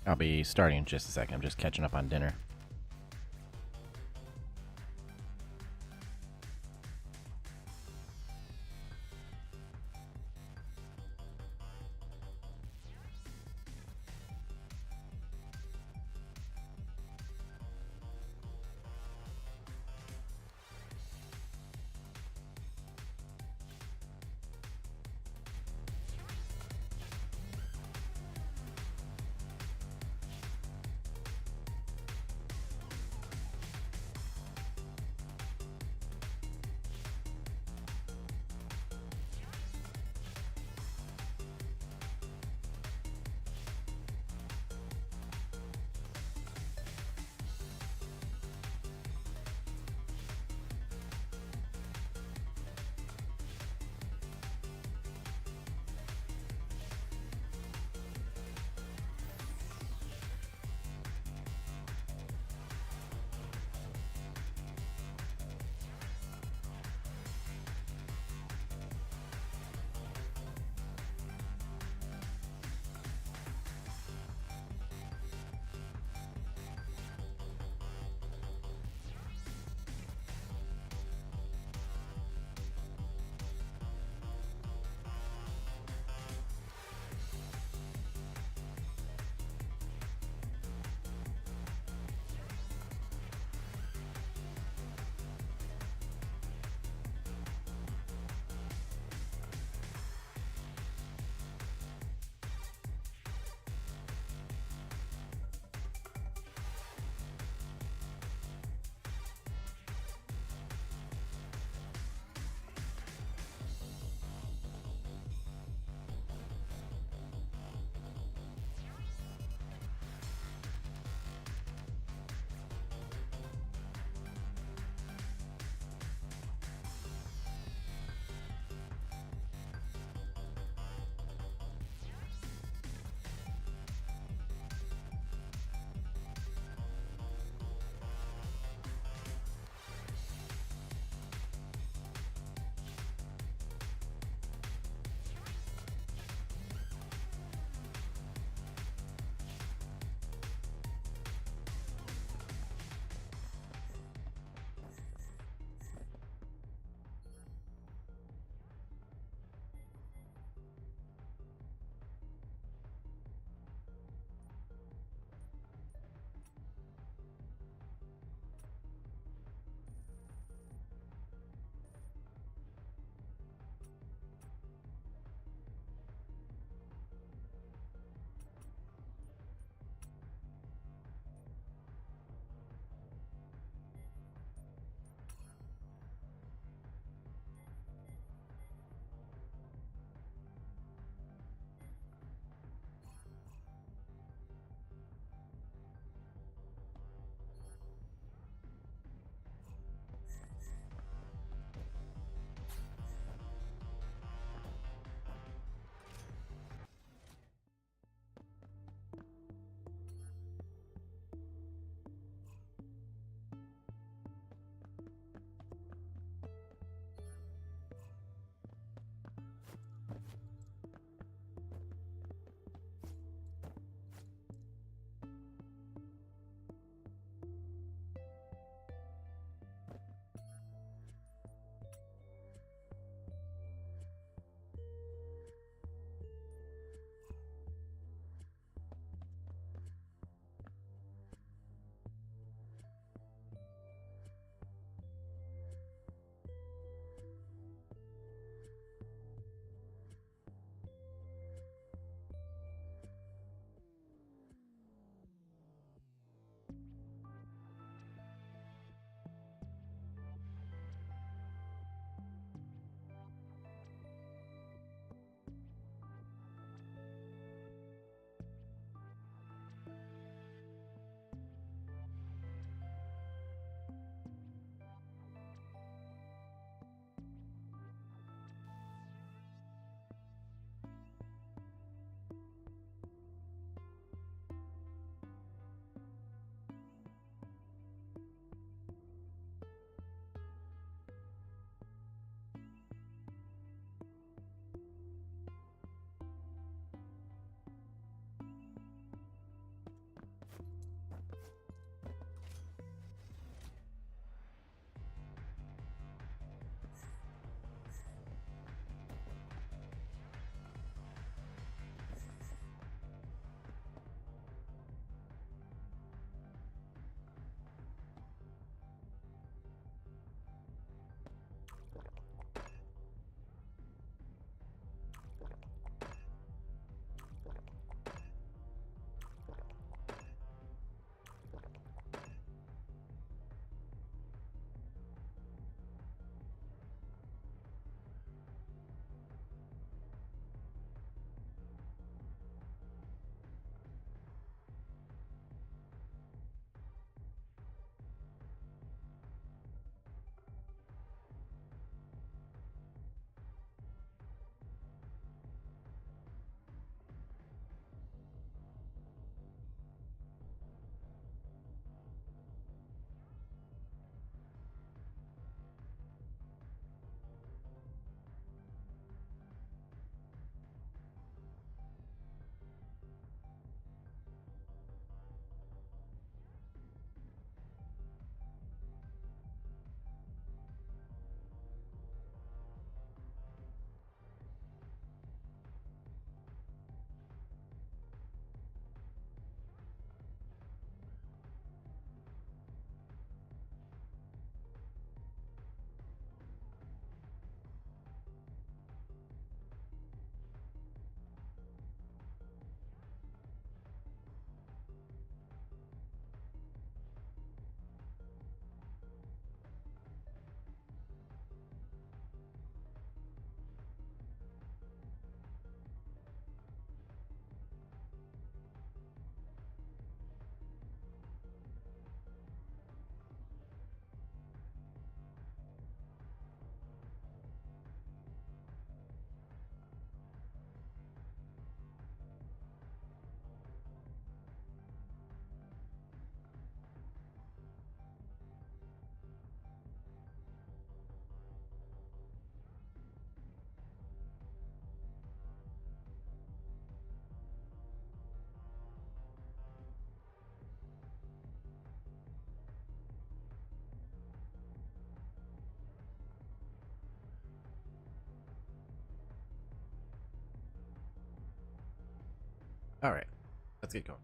I'll be starting in just a second. I'm just catching up on dinner. Alright, let's get going.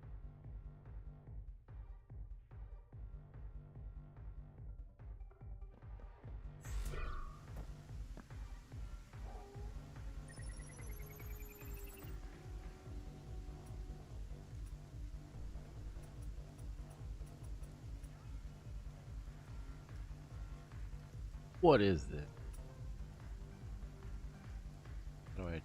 What is this? What do I...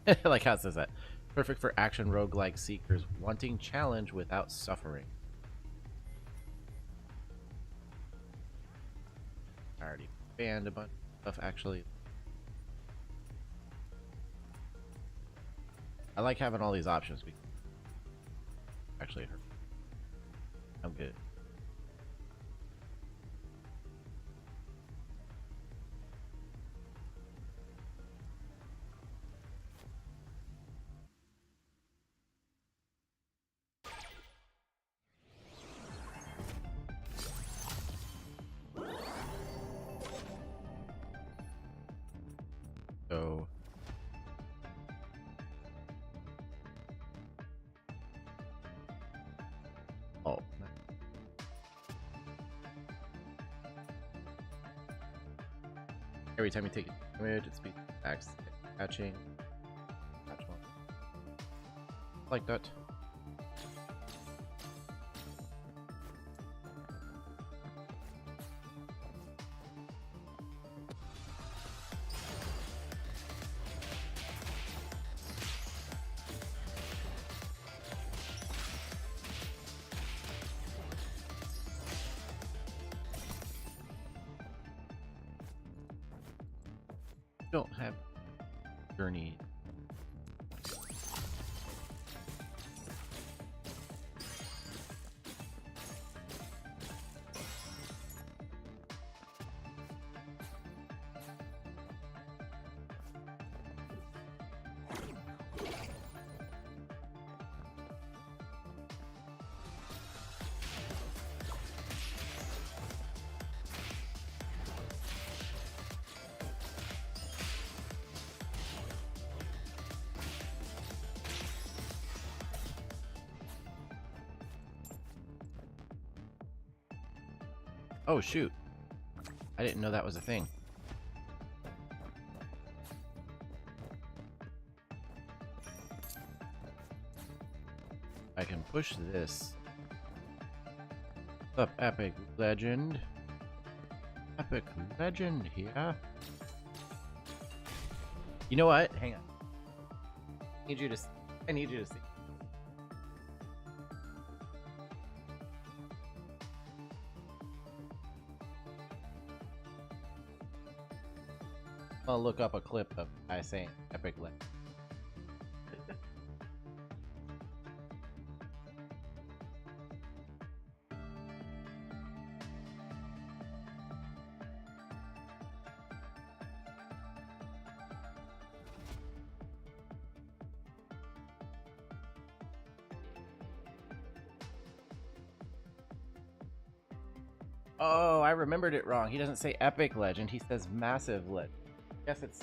I like how it says that. Perfect for action roguelike seekers wanting challenge without suffering. I already banned a bunch of stuff, actually. I like having all these options. Actually, I'm good. So oh, every time you take damage, it speeds back catching. Catch one. Like that. Don't have journey. Oh shoot, I didn't know that was a thing. I can push this. What's up, epic legend? Epic legend here. You know what? Hang on. I need you to see. I'll look up a clip of I saying epic legend. Oh, I remembered it wrong. He doesn't say epic legend, he says massive legend. Guess it's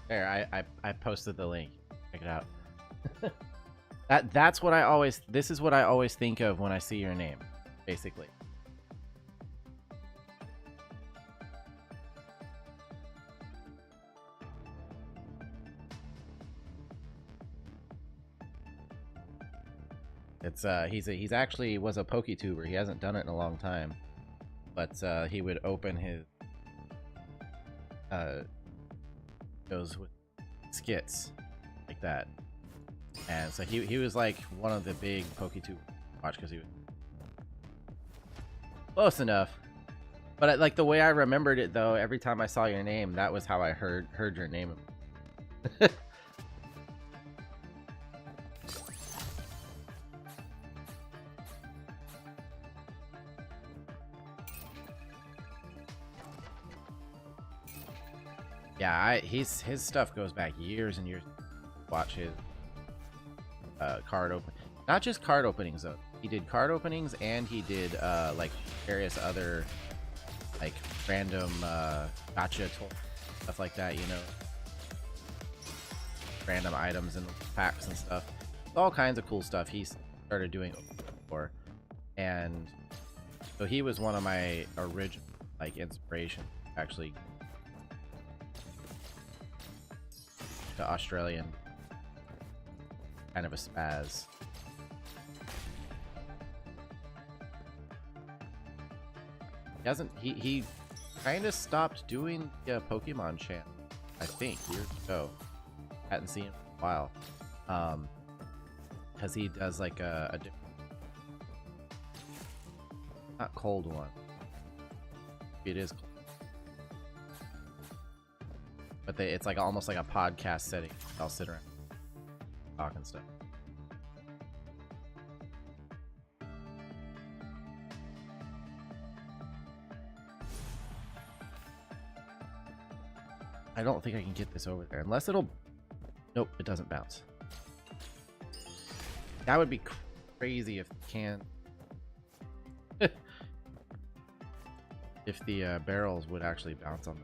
there. I posted the link. Check it out. That's what I always. This is what I always think of when I see your name, basically. It's he's actually was a PokeTuber. He hasn't done it in a long time, but he would open his goes with skits like that, and so he was like one of the big PokeTuber watch because he was Close enough. But like the way I remembered it though, every time I saw your name, that was how I heard your name. Yeah, his stuff goes back years and years. Watch his card open, not just card openings though. He did card openings and he did like various other like random gotcha stuff like that, you know, random items and packs and stuff. All kinds of cool stuff he started doing before, and so he was one of my original like inspiration actually. The Australian kind of a spaz. He kind of stopped doing the Pokemon chant, I think, years ago. Hadn't seen him in a while. Because he does like a different, not cold one. It is cold. But it's like almost like a podcast setting. I'll sit around talk and stuff. I don't think I can get this over there unless it'll. Nope, it doesn't bounce. That would be crazy if it can. If the barrels would actually bounce on them.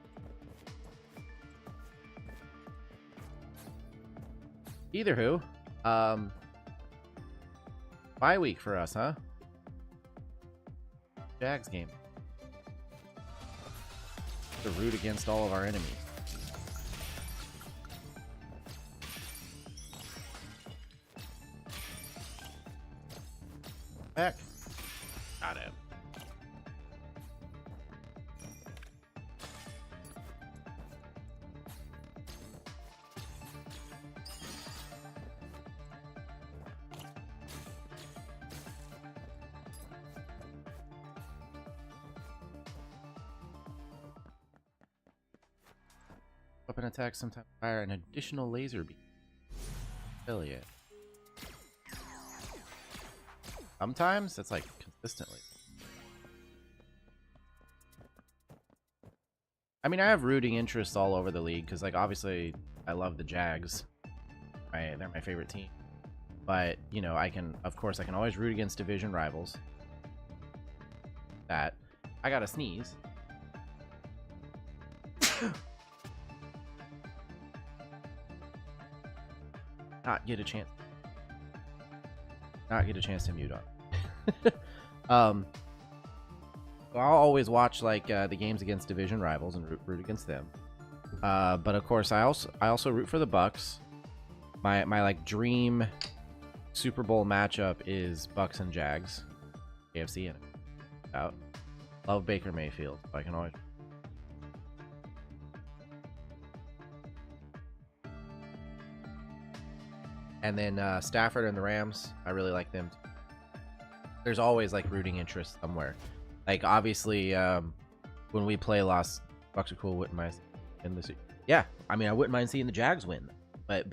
Either who, bye week for us, huh? Jags game. To root against all of our enemies. Back. Got him. Weapon attacks sometimes fire an additional laser beam. Affiliate. Sometimes that's like consistently. I mean, I have rooting interests all over the league because, like, obviously, I love the Jags. They're my favorite team. But you know, of course, I can always root against division rivals. That I gotta sneeze. Not get a chance to mute on. So I'll always watch like the games against division rivals and root against them. But of course I also root for the Bucks. My like dream Super Bowl matchup is Bucks and Jags. AFC in it. Out. Love Baker Mayfield. So I can always. And then Stafford and the Rams, I really like them. There's always like rooting interest somewhere. Like obviously, when we play Bucks are cool. Wouldn't mind in this. Yeah, I mean I wouldn't mind seeing the Jags win, but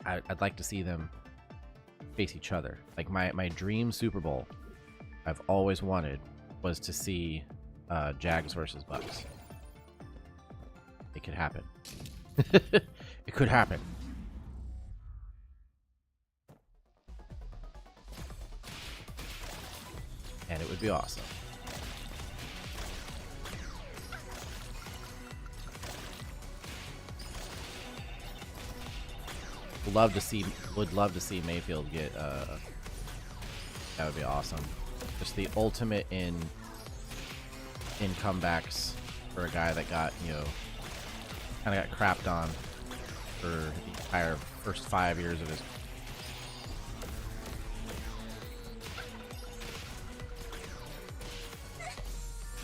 I'd like to see them face each other. Like my dream Super Bowl, I've always wanted was to see Jags versus Bucks. It could happen. It could happen. And it would be awesome. Would love to see Mayfield get that would be awesome. Just the ultimate in comebacks for a guy that got, you know, kind of got crapped on for the entire first 5 years of his.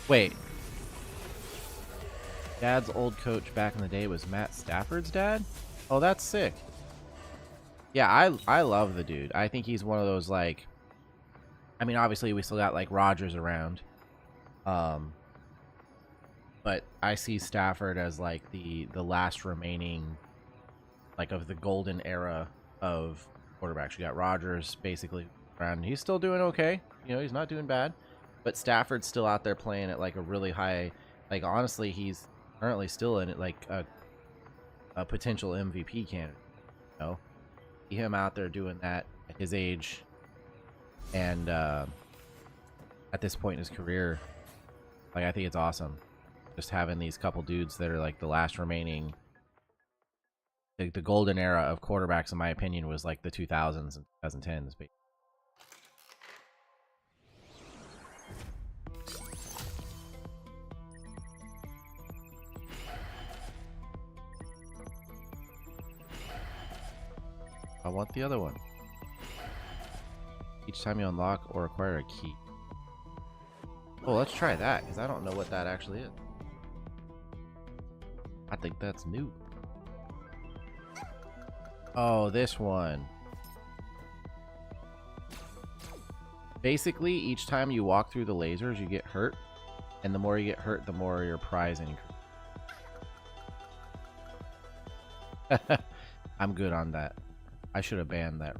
Wait. Dad's old coach back in the day was Matt Stafford's dad? Oh, that's sick. Yeah, I love the dude. I think he's one of those, like, I mean, obviously we still got like Rodgers around, but I see Stafford as like the last remaining, like, of the golden era of quarterbacks. You got Rodgers basically around. He's still doing okay. You know, he's not doing bad, but Stafford's still out there playing at like a really high. Like, honestly, he's currently still in it like a potential MVP candidate. You know, see him out there doing that at his age, and at this point in his career, like, I think it's awesome. Just having these couple dudes that are like the last remaining. The golden era of quarterbacks, in my opinion, was like the 2000s and 2010s. I want the other one. Each time you unlock or acquire a key. Oh, let's try that, because I don't know what that actually is. I think that's new. Oh, this one. Basically, each time you walk through the lasers, you get hurt. And the more you get hurt, the more your prize increases. I'm good on that. I should have banned that.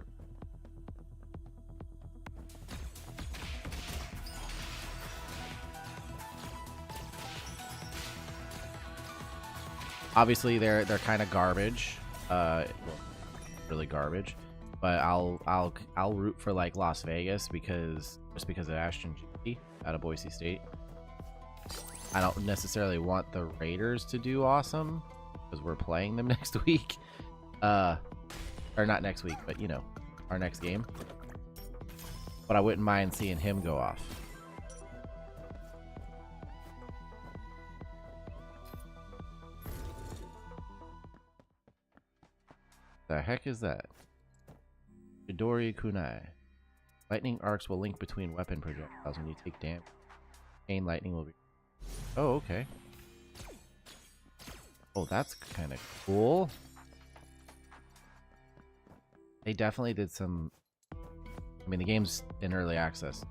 Obviously, they're kind of garbage. Well, really garbage. But I'll root for like Las Vegas because of Ashton G out of Boise State. I don't necessarily want the Raiders to do awesome because we're playing them next week. Or not next week, but you know, our next game. But I wouldn't mind seeing him go off. The heck is that? Midori Kunai. Lightning arcs will link between weapon projectiles when you take damage. Chain lightning will be... Oh, okay. Oh, that's kind of cool. They definitely did some... I mean, the game's in early access.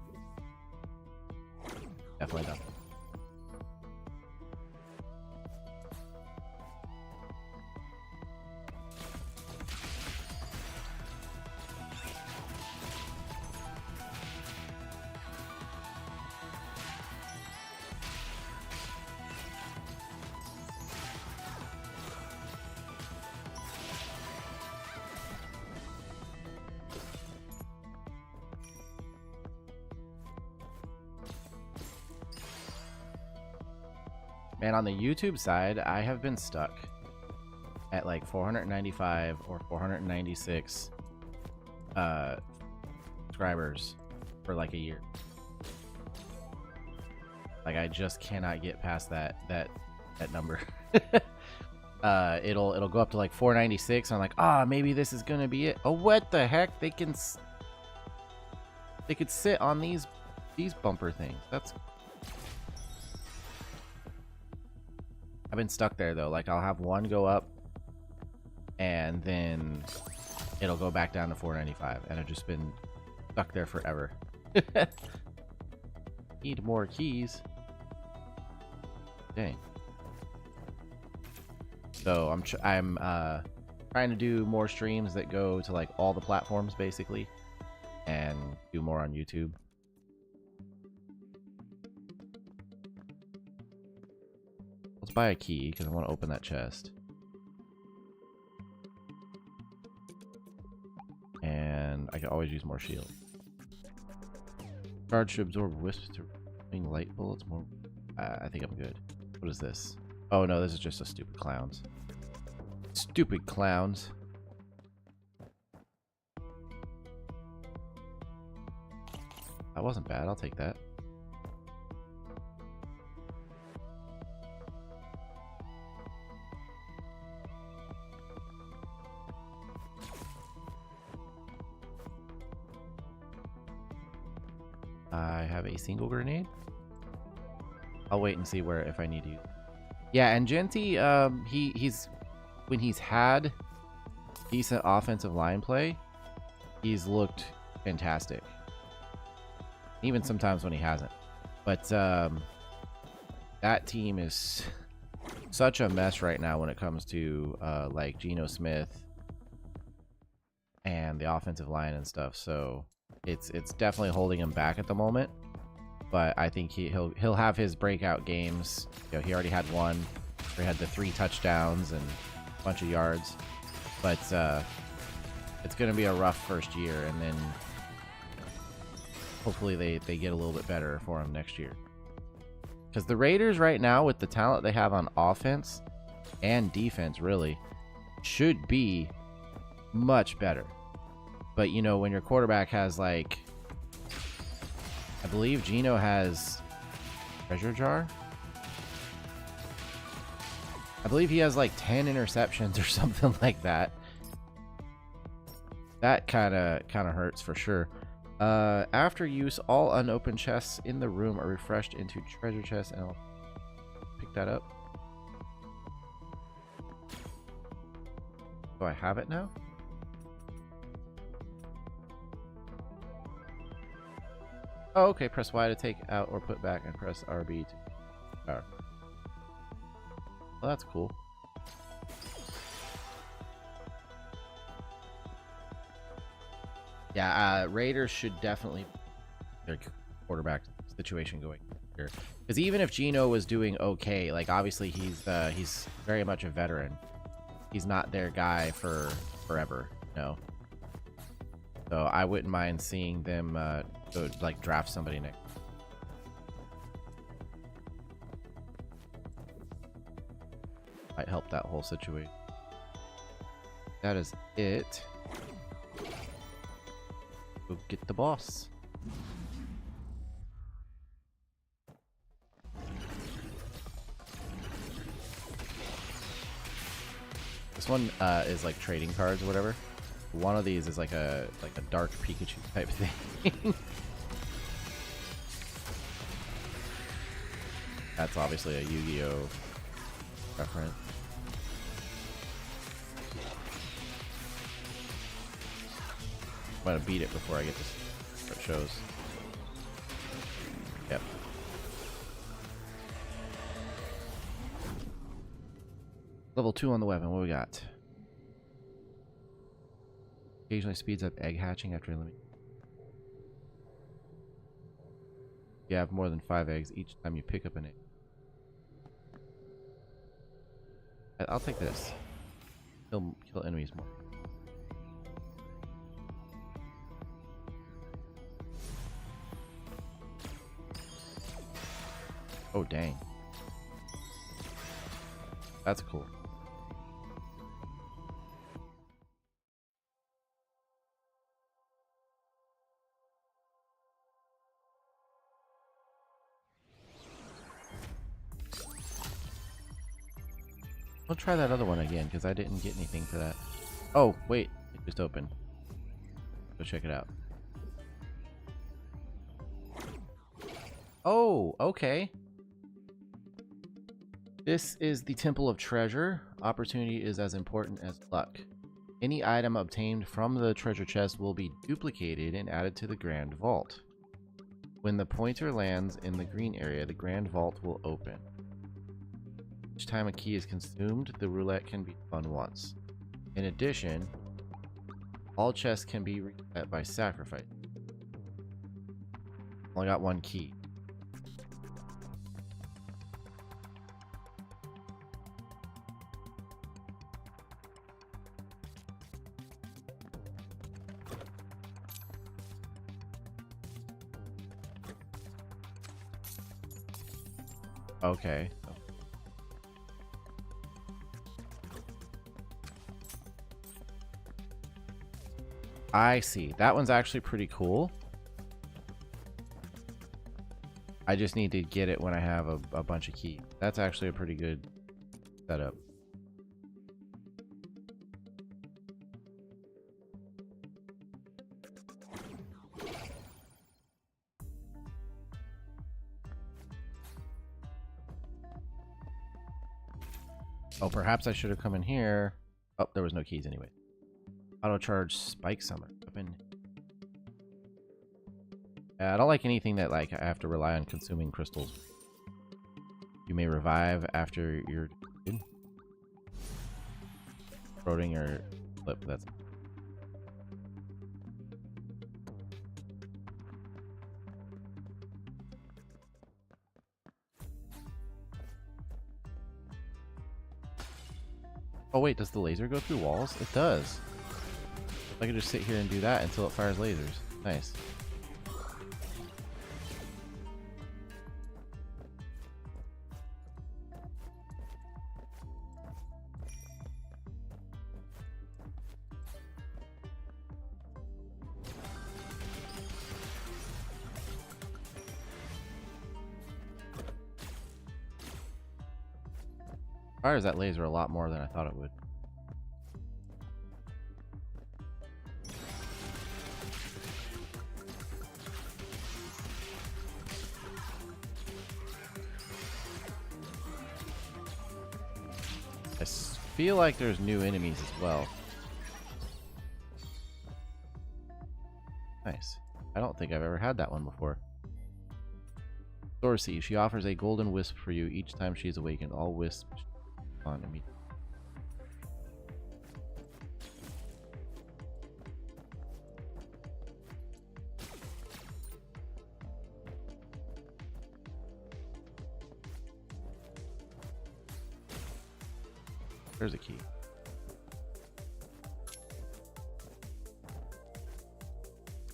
Definitely done. Man, on the YouTube side, I have been stuck at like 495 or 496 subscribers for like a year. Like, I just cannot get past that number. It'll go up to like 496 and I'm like, ah, maybe this is gonna be it. Oh, what the heck? They could sit on these bumper things. That's... I've been stuck there though. Like, I'll have one go up and then it'll go back down to 495 and I've just been stuck there forever. Need more keys. Dang. So I'm trying to do more streams that go to like all the platforms basically and do more on YouTube. Let's buy a key because I want to open that chest. And I can always use more shield. Charge should absorb wisps to light bullets more. I think I'm good. What is this? Oh no, this is just a stupid clowns. Stupid clowns. That wasn't bad. I'll take that. I have a single grenade. I'll wait and see where if I need to. Yeah, and Genty, he's when he's had decent offensive line play, he's looked fantastic. even sometimes when he hasn't. But that team is such a mess right now when it comes to like Geno Smith and the offensive line and stuff. So it's definitely holding him back at the moment. But I think he'll have his breakout games. You know, he already had one where he had the 3 touchdowns and a bunch of yards. But it's going to be a rough first year, and then hopefully they get a little bit better for him next year. Because the Raiders right now, with the talent they have on offense and defense, really should be much better. But, you know, when your quarterback has, like, I believe Geno has treasure jar. I believe he has like 10 interceptions or something like that. That kind of hurts for sure. After use, all unopened chests in the room are refreshed into treasure chests, and I'll pick that up. Do I have it now? Oh, okay. Press Y to take out or put back, and press RB to power. Well, that's cool. Yeah, Raiders should definitely their quarterback situation going here, because even if Geno was doing okay, like obviously he's very much a veteran. He's not their guy for forever, you know. So I wouldn't mind seeing them go like draft somebody next. Might help that whole situation. That is it. Go get the boss. This one is like trading cards or whatever. One of these is like a dark Pikachu type thing. That's obviously a Yu-Gi-Oh reference. I'm gonna beat it before I get to what it shows. Yep. Level 2 on the weapon. What we got? Occasionally speeds up egg hatching after limit. You have more than 5 eggs each time you pick up an egg. I'll take this. Kill enemies more. Oh, dang. That's cool. We'll try that other one again, because I didn't get anything for that. Oh, wait. It just opened. Go check it out. Oh, okay. This is the Temple of Treasure. Opportunity is as important as luck. Any item obtained from the treasure chest will be duplicated and added to the Grand Vault. When the pointer lands in the green area, the Grand Vault will open. Each time a key is consumed, the roulette can be spun once. In addition, all chests can be reset by sacrifice. Only got 1 key. Okay. I see. That one's actually pretty cool. I just need to get it when I have a bunch of keys. That's actually a pretty good setup. Oh, perhaps I should have come in here. Oh, there was no keys anyway. Auto charge spike summer. Open. I don't like anything that like I have to rely on consuming crystals. You may revive after you're floating or flip. That's oh wait, does the laser go through walls? It does. I can just sit here and do that until it fires lasers. Nice. Fires that laser a lot more than I thought it would. I feel like there's new enemies as well. Nice. I don't think I've ever had that one before. Dorsey, she offers a golden wisp for you each time she is awakened. All wisps on immediately. There's a key.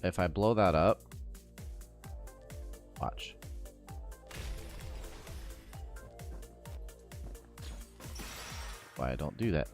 If I blow that up, watch. Why I don't do that.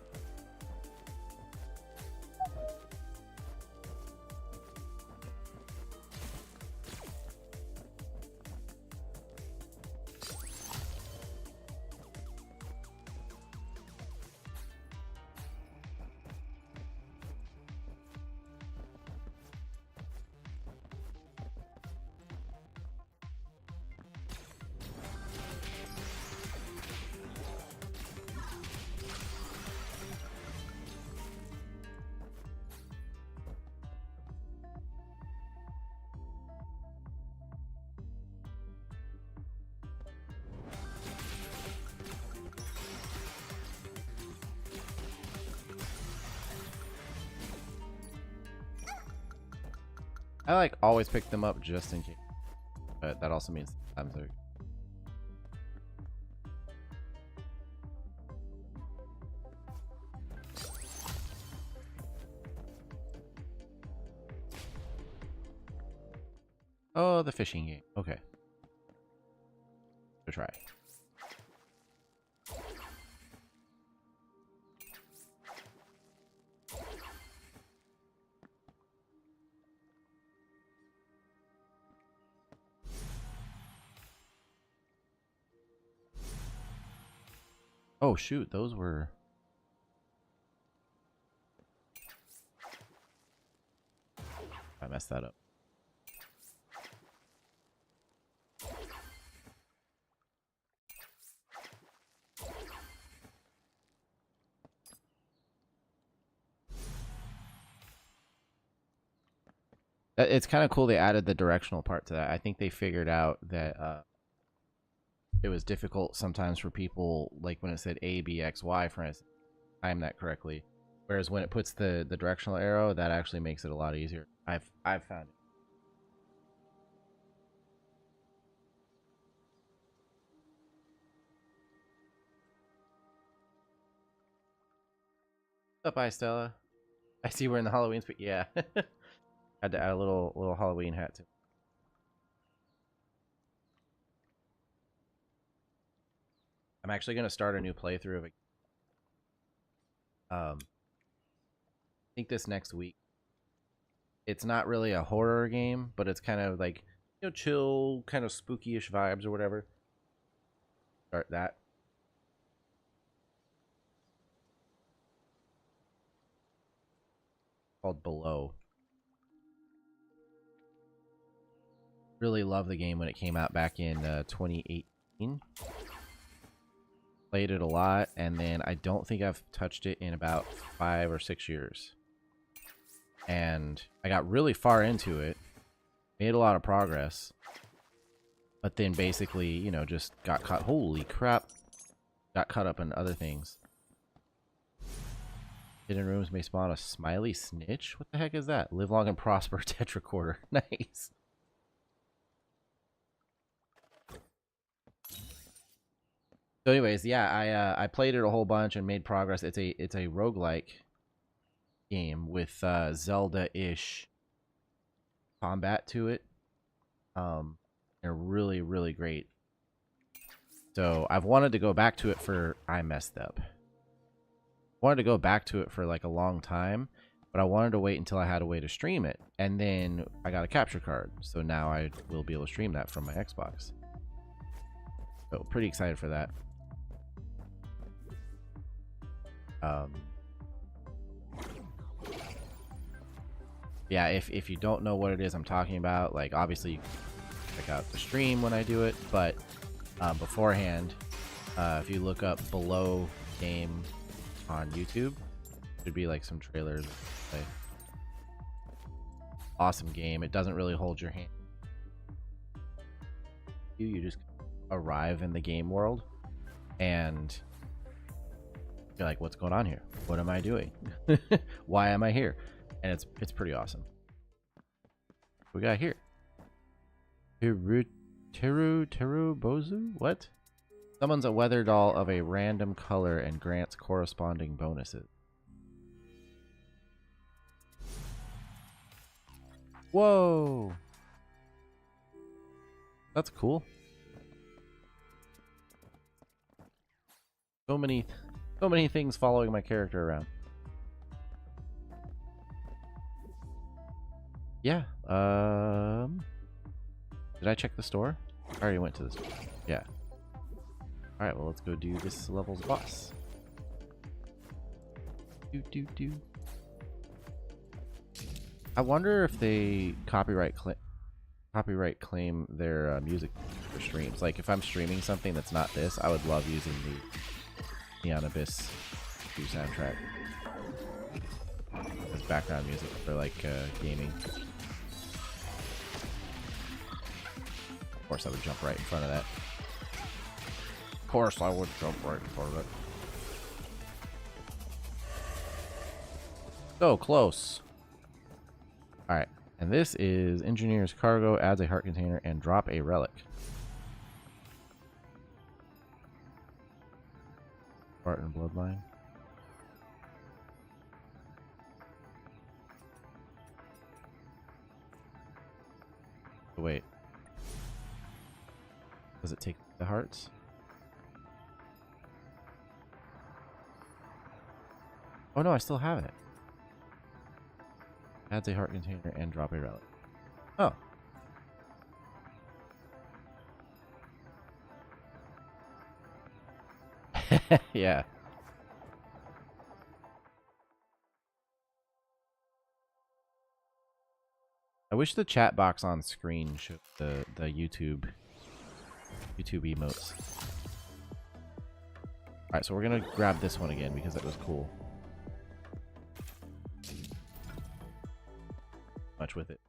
I like always pick them up just in case, but that also means sometimes they're. Oh, the fishing game. Okay. To try. Oh shoot, those were. I messed that up. It's kind of cool they added the directional part to that. I think they figured out that it was difficult sometimes for people, like when it said A, B, X, Y, for instance, time that correctly. Whereas when it puts the directional arrow, that actually makes it a lot easier. I've found it. What's up, hi Stella? I see we're in the Halloween but yeah. Had to add a little Halloween hat too. I'm actually gonna start a new playthrough of it. I think this next week. It's not really a horror game, but it's kind of like, you know, chill, kind of spooky-ish vibes or whatever. Start that. Called Below. Really love the game when it came out back in 2018. Played it a lot, and then I don't think I've touched it in about 5 or 6 years. And I got really far into it, Made a lot of progress. But then basically, you know, just got caught. Holy crap. Got caught up in other things. Hidden rooms may spawn a smiley snitch? What the heck is that? Live long and prosper tetracorder. Nice. So anyways, yeah, I played it a whole bunch and made progress. It's a roguelike game with Zelda-ish combat to it. They're really, really great. So I've wanted to go back to it for... I messed up. Wanted to go back to it for like a long time, but I wanted to wait until I had a way to stream it. And then I got a capture card. So now I will be able to stream that from my Xbox. So pretty excited for that. Yeah, if you don't know what it is I'm talking about, like obviously you check out the stream when I do it, but beforehand, if you look up below game on YouTube, should be like some trailers. Like, awesome game. It doesn't really hold your hand. You just arrive in the game world and you're like, what's going on here? What am I doing? Why am I here? And it's pretty awesome. What we got here? Teru Bozu? What? Summons a weather doll of a random color and grants corresponding bonuses. Whoa! That's cool. So many things following my character around. Yeah. Did I check the store? I already went to the store. Yeah. Alright, well, let's go do this level's boss. I wonder if they copyright claim their music for streams. Like, if I'm streaming something that's not this, I would love using the Neon Abyss soundtrack as background music for, like, gaming. Of course, I would jump right in front of that. Of course, I would jump right in front of it. So close. Alright, and this is Engineer's Cargo, adds a heart container, and drop a relic. Spartan Bloodline. Oh, wait. Does it take the hearts? Oh no, I still have it. Adds a heart container and drop a relic. Oh. Yeah. I wish the chat box on screen showed the YouTube emotes. Alright, so we're gonna grab this one again because it was cool. Much with it.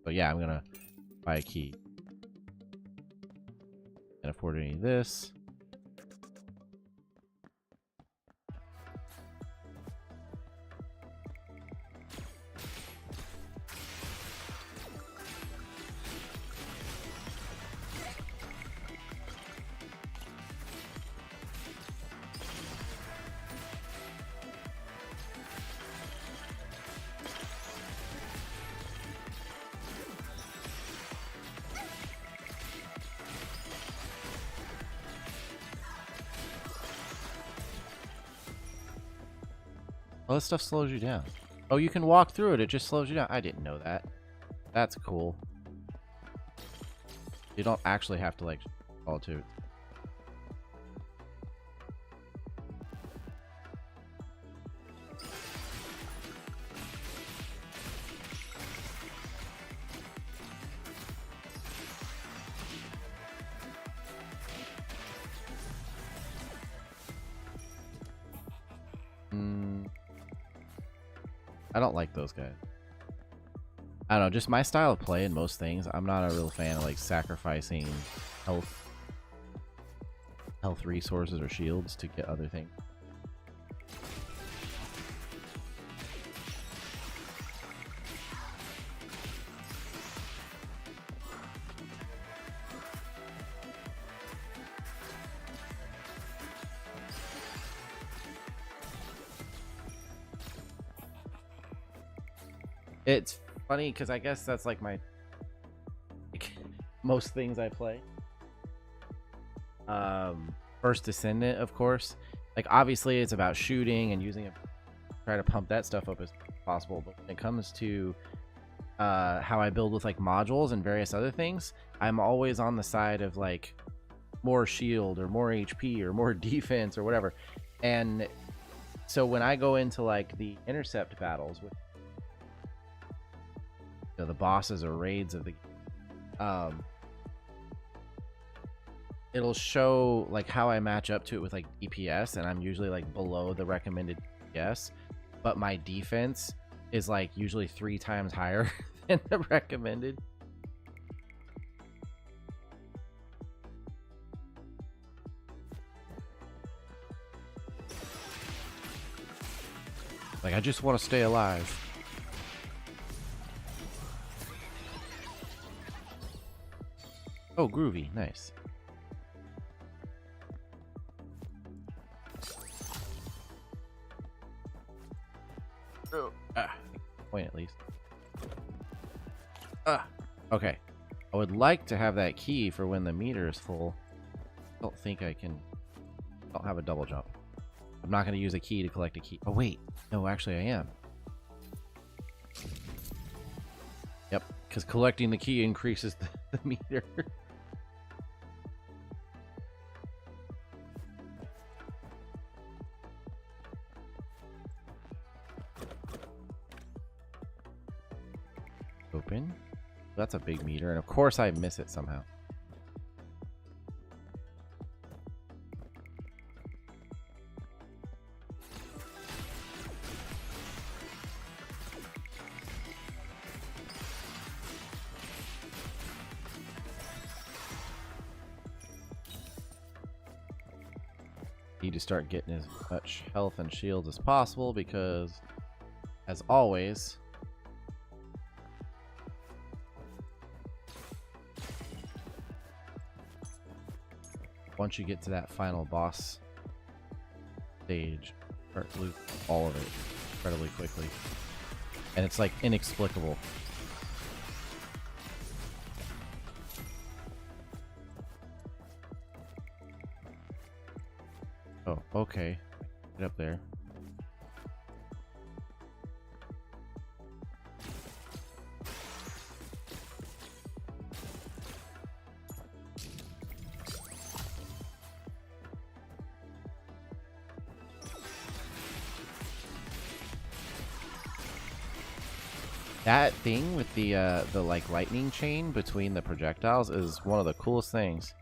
But yeah, I'm gonna buy a key. Can't afford any of this. Oh, this stuff slows you down. Oh, you can walk through it. It just slows you down. I didn't know that. That's cool. You don't actually have to, like, fall to it. I don't like those guys. I don't know, just my style of play in most things. I'm not a real fan of like sacrificing health resources or shields to get other things. It's funny because I guess that's like my most things I play. First Descendant, of course. Like obviously it's about shooting and using it, try to pump that stuff up as possible. But when it comes to how I build with like modules and various other things, I'm always on the side of like more shield or more HP or more defense or whatever. And so when I go into like the intercept battles with the bosses or raids of the it'll show like how I match up to it with like DPS, and I'm usually like below the recommended DPS, but my defense is like usually 3 times higher than the recommended. Like I just want to stay alive. Oh, groovy. Nice. Oh. Point at least. Okay. I would like to have that key for when the meter is full. I don't think I can. I don't have a double jump. I'm not going to use a key to collect a key. Oh, wait. No, actually, I am. Yep. Because collecting the key increases the meter. Open. That's a big meter, and of course I miss it somehow. Need to start getting as much health and shields as possible because, as always, once you get to that final boss stage, start to lose all of it incredibly quickly. And it's like inexplicable. Oh, okay. Get up there. That thing with the like lightning chain between the projectiles is one of the coolest things.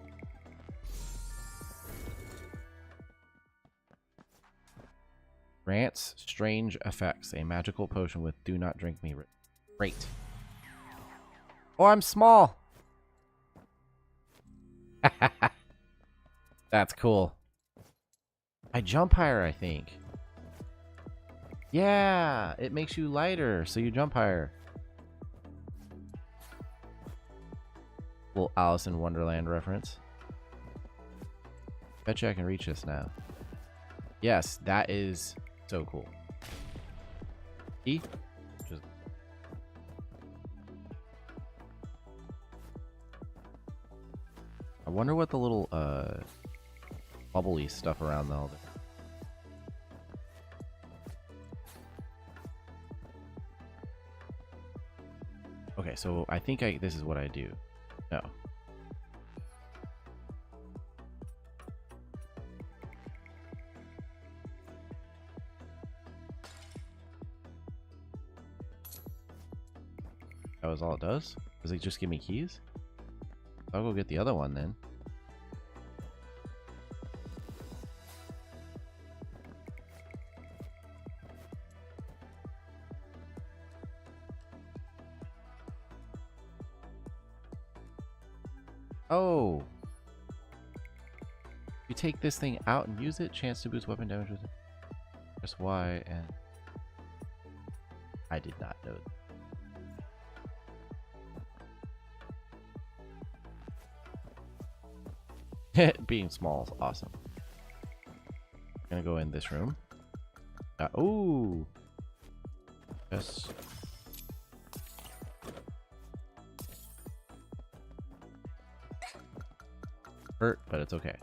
Grants strange effects. A magical potion with do not drink me. Great. Oh, I'm small. That's cool. I jump higher, I think. Yeah, it makes you lighter, so you jump higher. Little Alice in Wonderland reference. Bet you I can reach this now. Yes, that is so cool. E? Just... I wonder what the little bubbly stuff around the all. Okay, so I think this is what I do. No. That was all it does? Does it just give me keys? I'll go get the other one then. Oh. You take this thing out and use it. Chance to boost weapon damage with it. Press Y and... I did not know that. Being small is awesome. I'm gonna go in this room. Ooh. Yes. Hurt, but it's okay.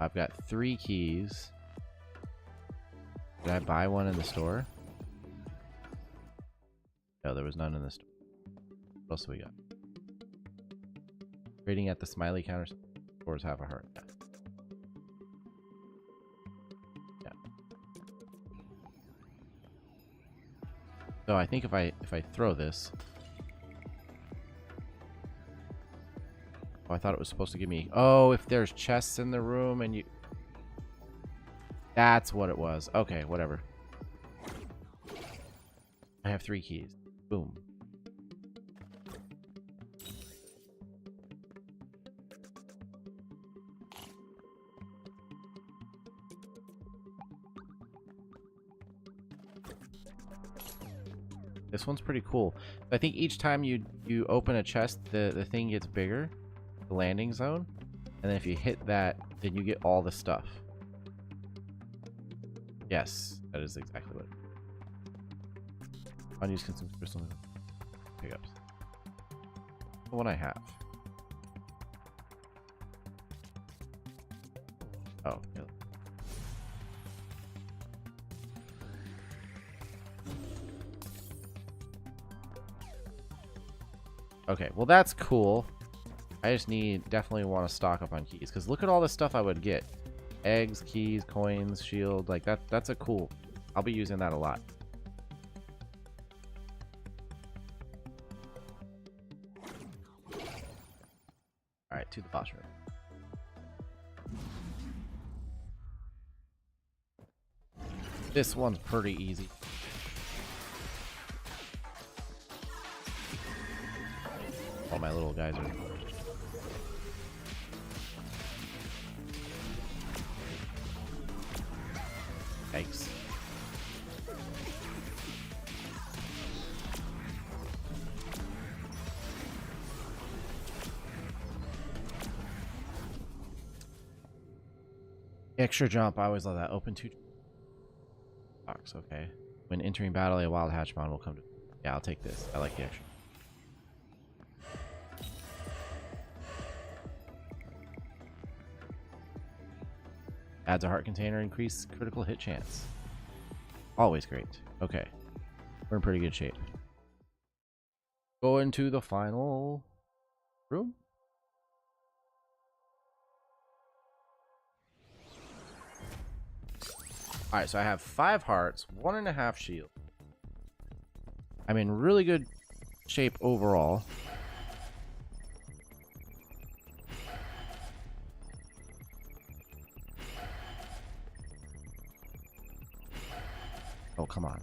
I've got 3 keys. Did I buy one in the store? No, there was none in the store. What else do we got? Trading at the smiley counter scores half a heart. Yeah. So I think if I throw this. Oh, I thought it was supposed to give me... Oh, if there's chests in the room and you... That's what it was. Okay, whatever. I have 3 keys. Boom. This one's pretty cool. I think each time you open a chest, the thing gets bigger. The landing zone. And then if you hit that, then you get all the stuff. Yes, that is exactly what. Unused consumes crystal pickups. The one I have. Oh, yeah. Okay, well that's cool. I just definitely want to stock up on keys because look at all the stuff I would get. Eggs, keys, coins, shield, like that's a cool. I'll be using that a lot. All right, to the boss room. This one's pretty easy. All my little guys are... Yikes. Extra jump, I always love that. Open 2 box, okay. When entering battle, a wild hatchmon will come to... Yeah, I'll take this. I like the extra. Adds a heart container, increase critical hit chance. Always great. Okay. We're in pretty good shape. Go into the final room. Alright, so I have 5 hearts, 1.5 shield. I'm in really good shape overall. Oh, come on.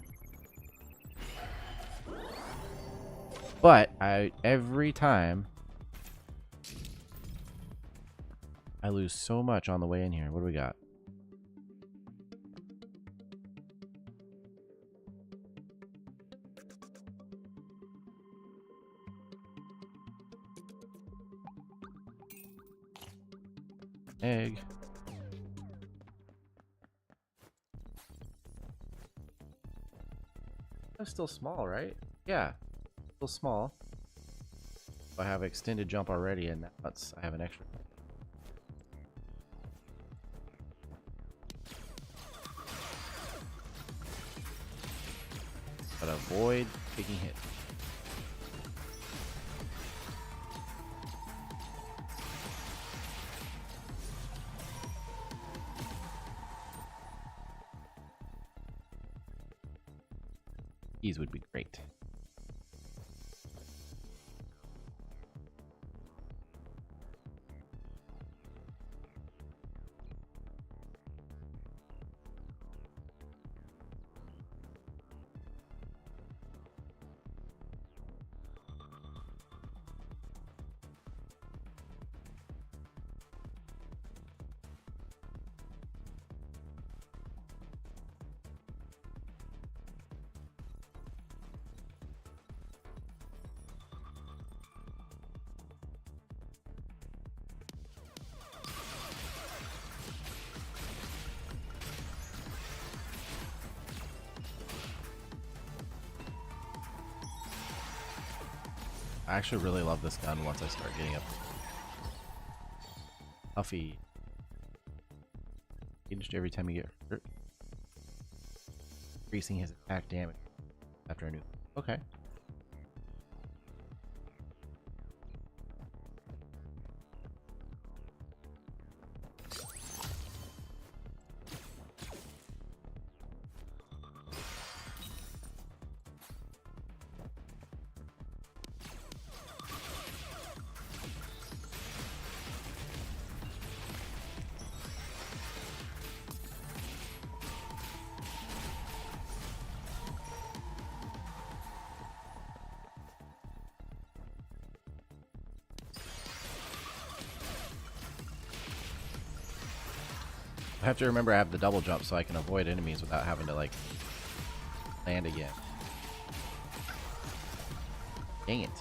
But every time I lose so much on the way in here. What do we got? Egg. That's still small, right? Yeah, still small. I have extended jump already, and now I have an extra. But avoid taking hits. These would be great. I actually really love this gun once I start getting up. Huffy. Aged every time you get hurt. Increasing his attack damage after a new. Okay. I have to remember I have the double jump so I can avoid enemies without having to, like, land again. Dang it.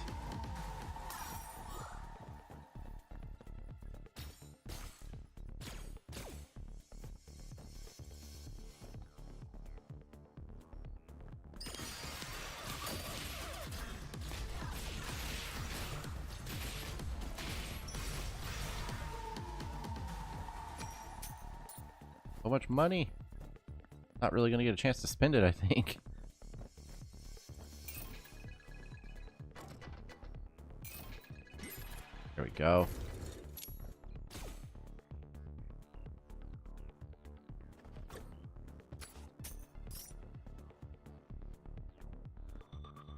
So much money. Not really gonna get a chance to spend it, I think. There we go.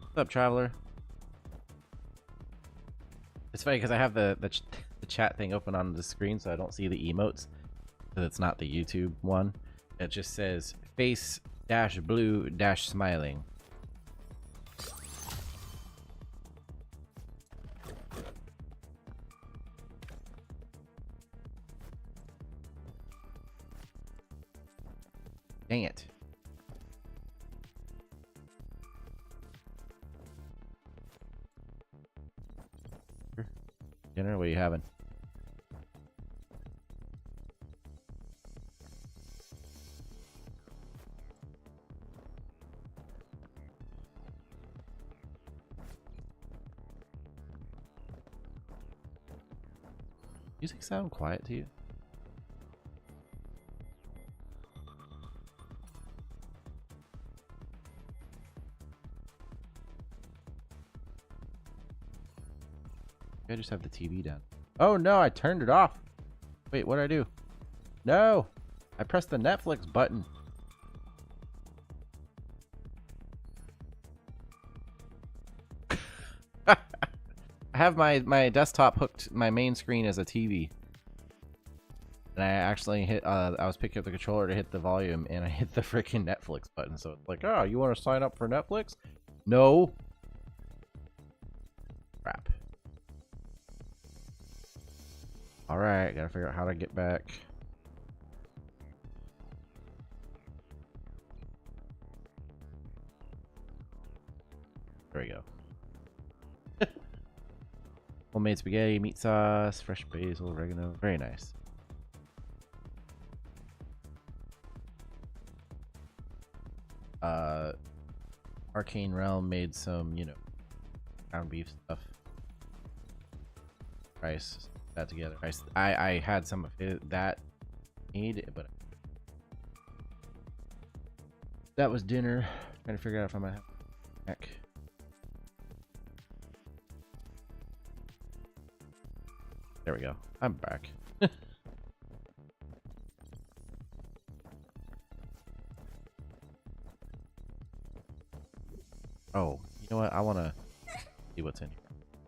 What's up, traveler? It's funny because I have the chat thing open on the screen, so I don't see the emotes. It's not the YouTube one. It just says face dash blue dash smiling. Dang it. Dinner, what are you having? Music sound quiet to you? I just have the TV down. Oh no, I turned it off. Wait, what did I do? No! I pressed the Netflix button. I have my desktop hooked, my main screen as a TV. And I actually hit, I was picking up the controller to hit the volume and I hit the freaking Netflix button. So it's like, oh, you want to sign up for Netflix? No. Crap. Alright, gotta figure out how to get back. There we go. Homemade spaghetti, meat sauce, fresh basil, oregano. Very nice. Arcane Realm made some, you know, ground beef stuff. Rice, that together. I had some of that made, but that was dinner. Trying to figure out if I'm gonna have back. There we go. I'm back. Oh, you know what? I want to see what's in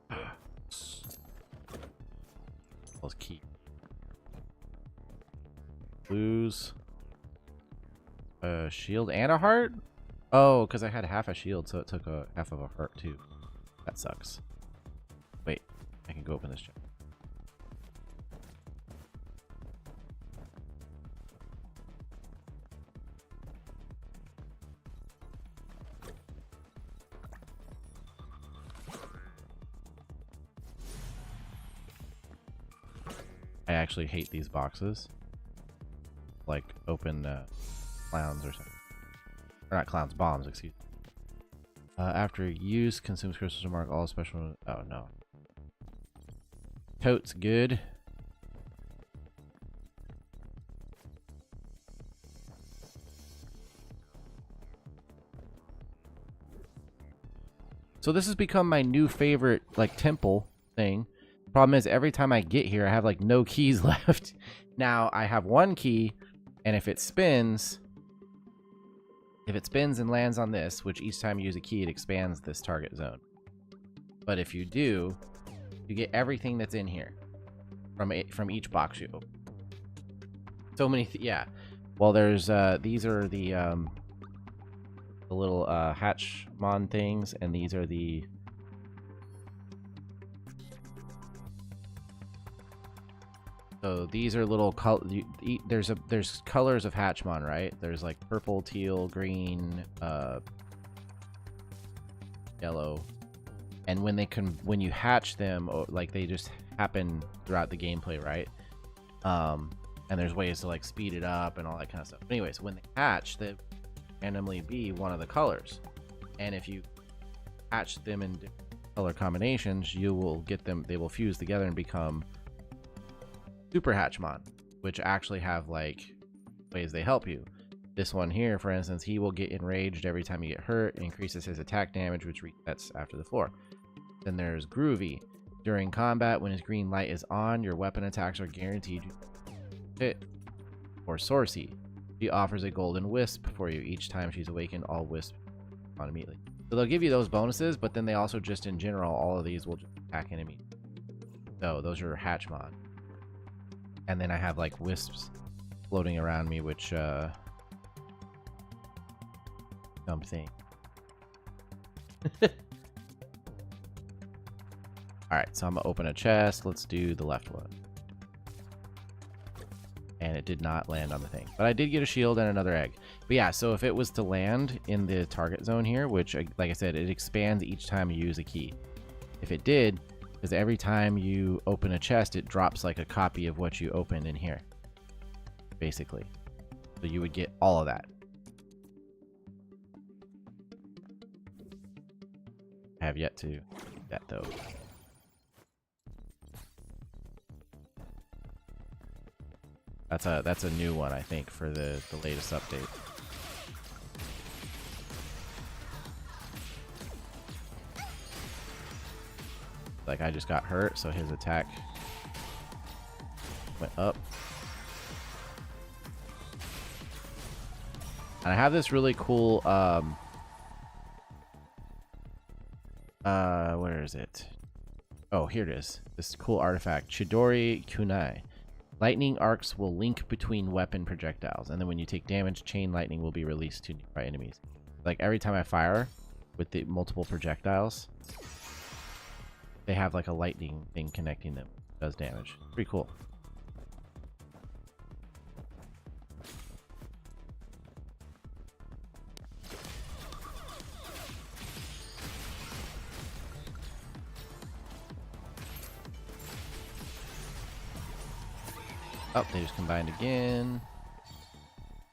here. Let's keep. Lose a shield and a heart? Oh, because I had half a shield, so it took a half of a heart too. That sucks. Wait, I can go open this chest. I actually hate these boxes. Like open clowns or something. Or not clowns, bombs, excuse me. After use, consumes crystals to mark all special. Oh no. Totes good. So this has become my new favorite, like, temple thing. Problem is, every time I get here, I have, like, no keys left. Now, I have one key, and if it spins and lands on this, which each time you use a key, it expands this target zone. But if you do, you get everything that's in here from each box you open. So many, yeah. Well, there's, these are the little Hatchmon things, and these are the these are little there's colors of Hatchmon, right? There's like purple, teal, green, yellow, and when you hatch them, like, they just happen throughout the gameplay, right? And there's ways to, like, speed it up and all that kind of stuff. But anyways, when they hatch, they randomly be one of the colors, and if you hatch them in different color combinations, you will get them, they will fuse together and become super Hatchmon, which actually have, like, ways they help you. This one here, for instance, he will get enraged every time you get hurt, increases his attack damage, which resets after the floor. Then there's Groovy. During combat, when his green light is on, your weapon attacks are guaranteed to hit. Or Saucy. She offers a golden wisp for you. Each time she's awakened, all wisps on immediately. So they'll give you those bonuses, but then they also just, in general, all of these will just attack enemies. So those are Hatchmon. And then I have, like, wisps floating around me, which something. Alright, so I'm gonna open a chest. Let's do the left one. And it did not land on the thing, but I did get a shield and another egg. But yeah, so if it was to land in the target zone here, which, like I said, it expands each time you use a key. If it did, because every time you open a chest, it drops, like, a copy of what you open in here, basically. So you would get all of that. I have yet to do that, though. That's a new one, I think, for the latest update. Like, I just got hurt, so his attack went up. And I have this really cool, where is it? Oh, here it is. This cool artifact, Chidori Kunai. Lightning arcs will link between weapon projectiles, and then when you take damage, chain lightning will be released to nearby enemies. Like, every time I fire with the multiple projectiles, they have, like, a lightning thing connecting them. It does damage. Pretty cool. Oh, they just combined again.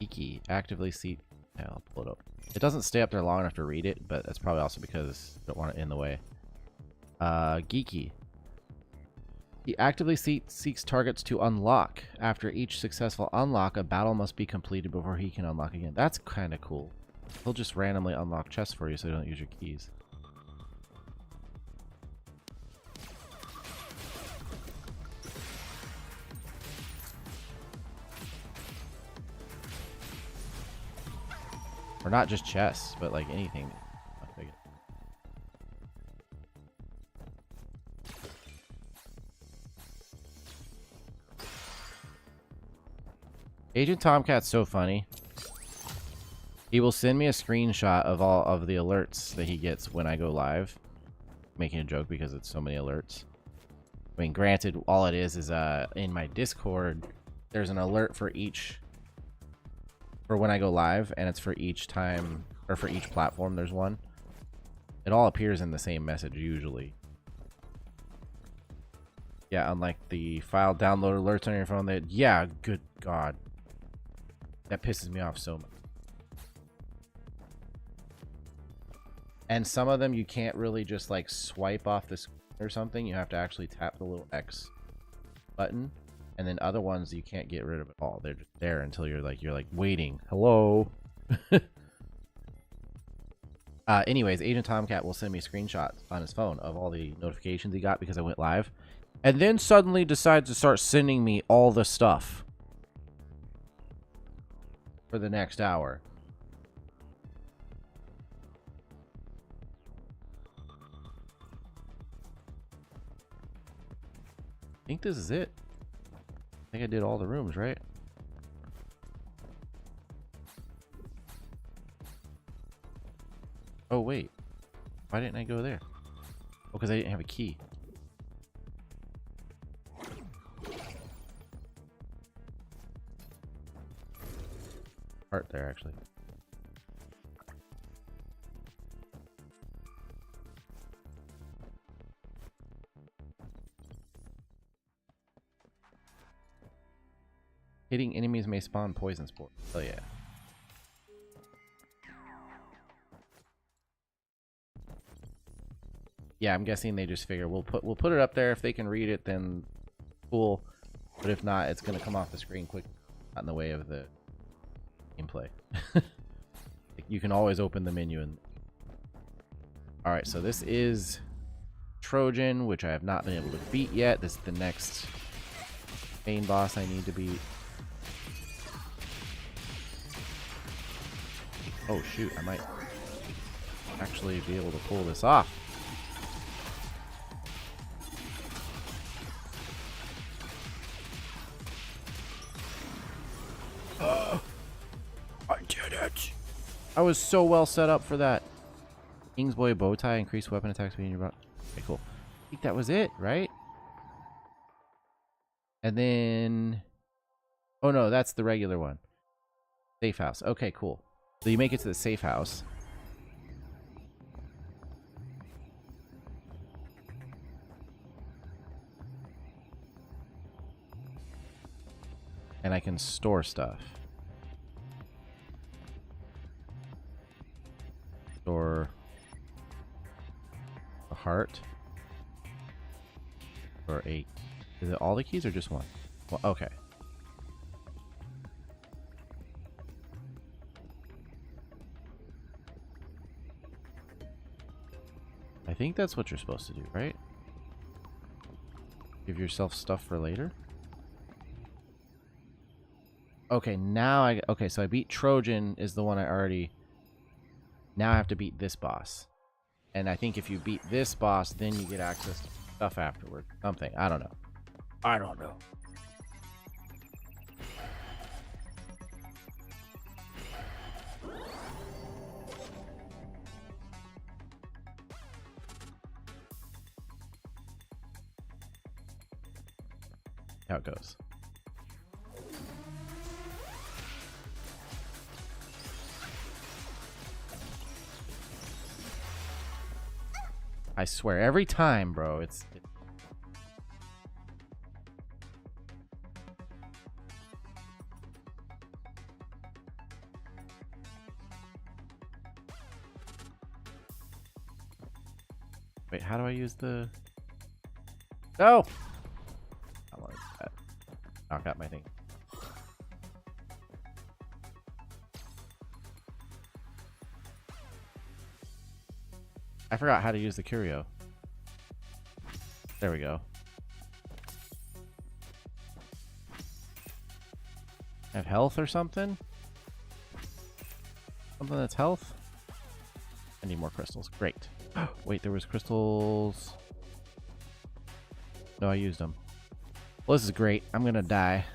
Iki. Actively seat. Yeah, I'll pull it up. It doesn't stay up there long enough to read it, but that's probably also because I don't want it in the way. Geeky. He actively seeks targets to unlock. After each successful unlock, a battle must be completed before he can unlock again. That's kind of cool. He'll just randomly unlock chests for you so you don't use your keys. Or not just chests, but, like, anything. Agent Tomcat's so funny. He will send me a screenshot of all of the alerts that he gets when I go live. Making a joke because it's so many alerts. I mean, granted, all it is in my Discord, there's an alert for each, for when I go live, and it's for each time, or for each platform there's one. It all appears in the same message usually. Yeah, unlike the file download alerts on your phone, that, yeah, good God. That pisses me off so much. And some of them you can't really just like swipe off the screen or something. You have to actually tap the little X button. And then other ones you can't get rid of at all. They're just there until you're like waiting. Hello. Anyways, Agent Tomcat will send me screenshots on his phone of all the notifications he got because I went live. And then suddenly decides to start sending me all the stuff for the next hour. I think this is it. I think I did all the rooms, right? Oh, wait. Why didn't I go there? Oh, because I didn't have a key. Part there, actually. Hitting enemies may spawn poison spores. Oh yeah. Yeah, I'm guessing they just figure we'll put it up there. If they can read it, then cool. But if not, it's gonna come off the screen quick, not in the way of the gameplay. You can always open the menu and. All right, so this is Trojan, which I have not been able to beat yet. This is the next main boss I need to beat. Oh shoot, I might actually be able to pull this off. I did it! I was so well set up for that. Kingsboy bow tie, increased weapon attack speed in your bot. Okay, cool. I think that was it, right? And then... Oh no, that's the regular one. Safe house. Okay, cool. So you make it to the safe house. And I can store stuff. Store a heart. Or 8. Is it all the keys or just one? Well, okay. I think that's what you're supposed to do, right? Give yourself stuff for later. Okay, now okay, so I beat Trojan is the one I already... Now I have to beat this boss. And I think if you beat this boss, then you get access to stuff afterward. Something. I don't know. I don't know. How it goes. I swear, every time, bro, it's... Wait, how do I use the... No! I want that. Knock out my thing. I forgot how to use the curio. There we go. Have health or something? Something that's health? I need more crystals. Great. Wait, there was crystals. No, I used them. Well, this is great. I'm gonna die.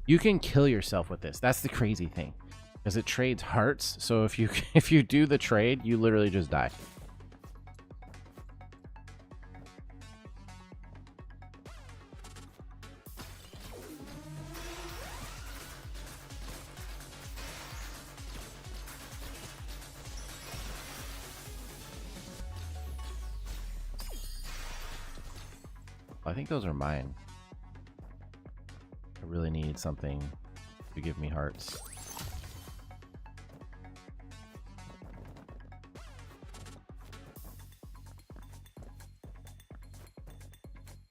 You can kill yourself with this. That's the crazy thing, because it trades hearts. So if you do the trade, you literally just die. I think those are mine. I really need something to give me hearts.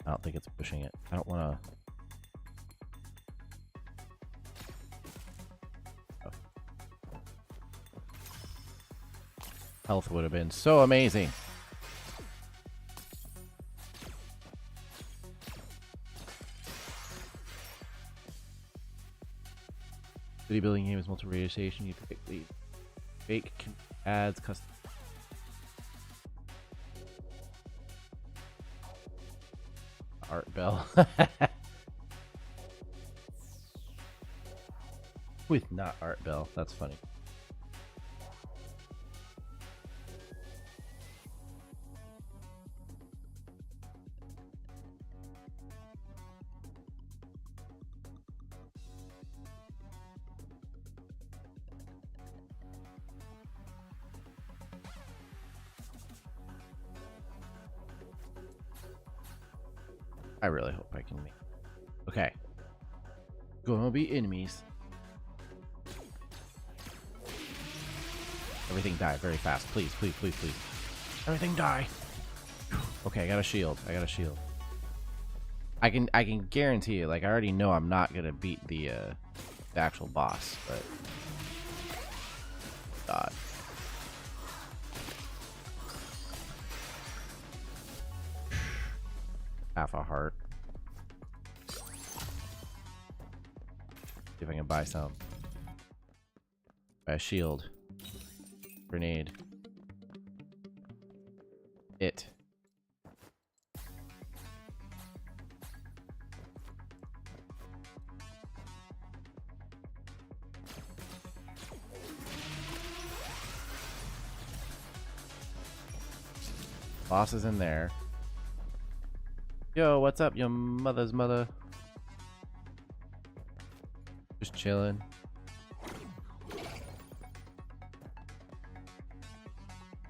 I don't think it's pushing it. I don't want to... Oh. Health would have been so amazing. City building game is multi-radio station. You pick the fake ads, custom. Art Bell. With not Art Bell. That's funny. I really hope I can make it. Okay. Gonna be enemies. Everything die very fast. Please, please, please, please. Everything die. Okay, I got a shield. I got a shield. I can guarantee you, like, I already know I'm not gonna beat the actual boss, but God. Half a heart. See if I can buy some. Buy a shield. Grenade. It. Boss is in there. Yo, what's up, your mother's mother? Just chilling.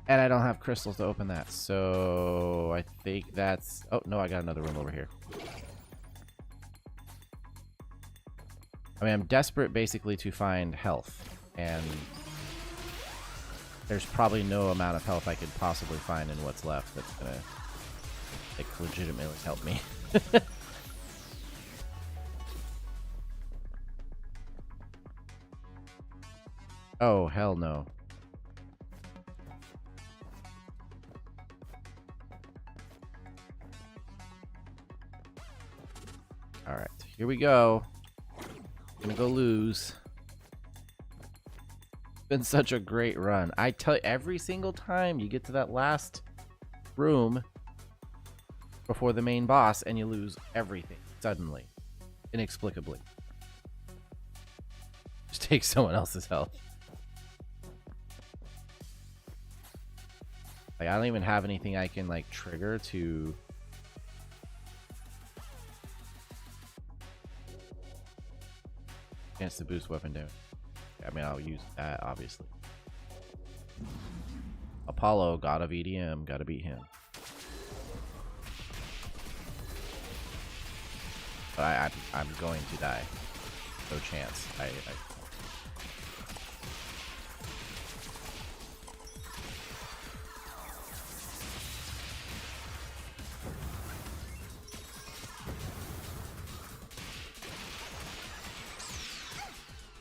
And I don't have crystals to open that, so I think that's... Oh, no, I got another room over here. I mean, I'm desperate basically to find health, and there's probably no amount of health I could possibly find in what's left that's gonna, like, legitimately help me. Oh, hell no. Alright, here we go. Gonna go lose. Been such a great run. I tell you, every single time you get to that last room before the main boss and you lose everything suddenly, inexplicably. Just take someone else's health. Like, I don't even have anything I can, like, trigger to... Chance to boost weapon damage. I mean, I'll use that, obviously. Apollo, god of EDM, gotta beat him. But I'm going to die. No chance.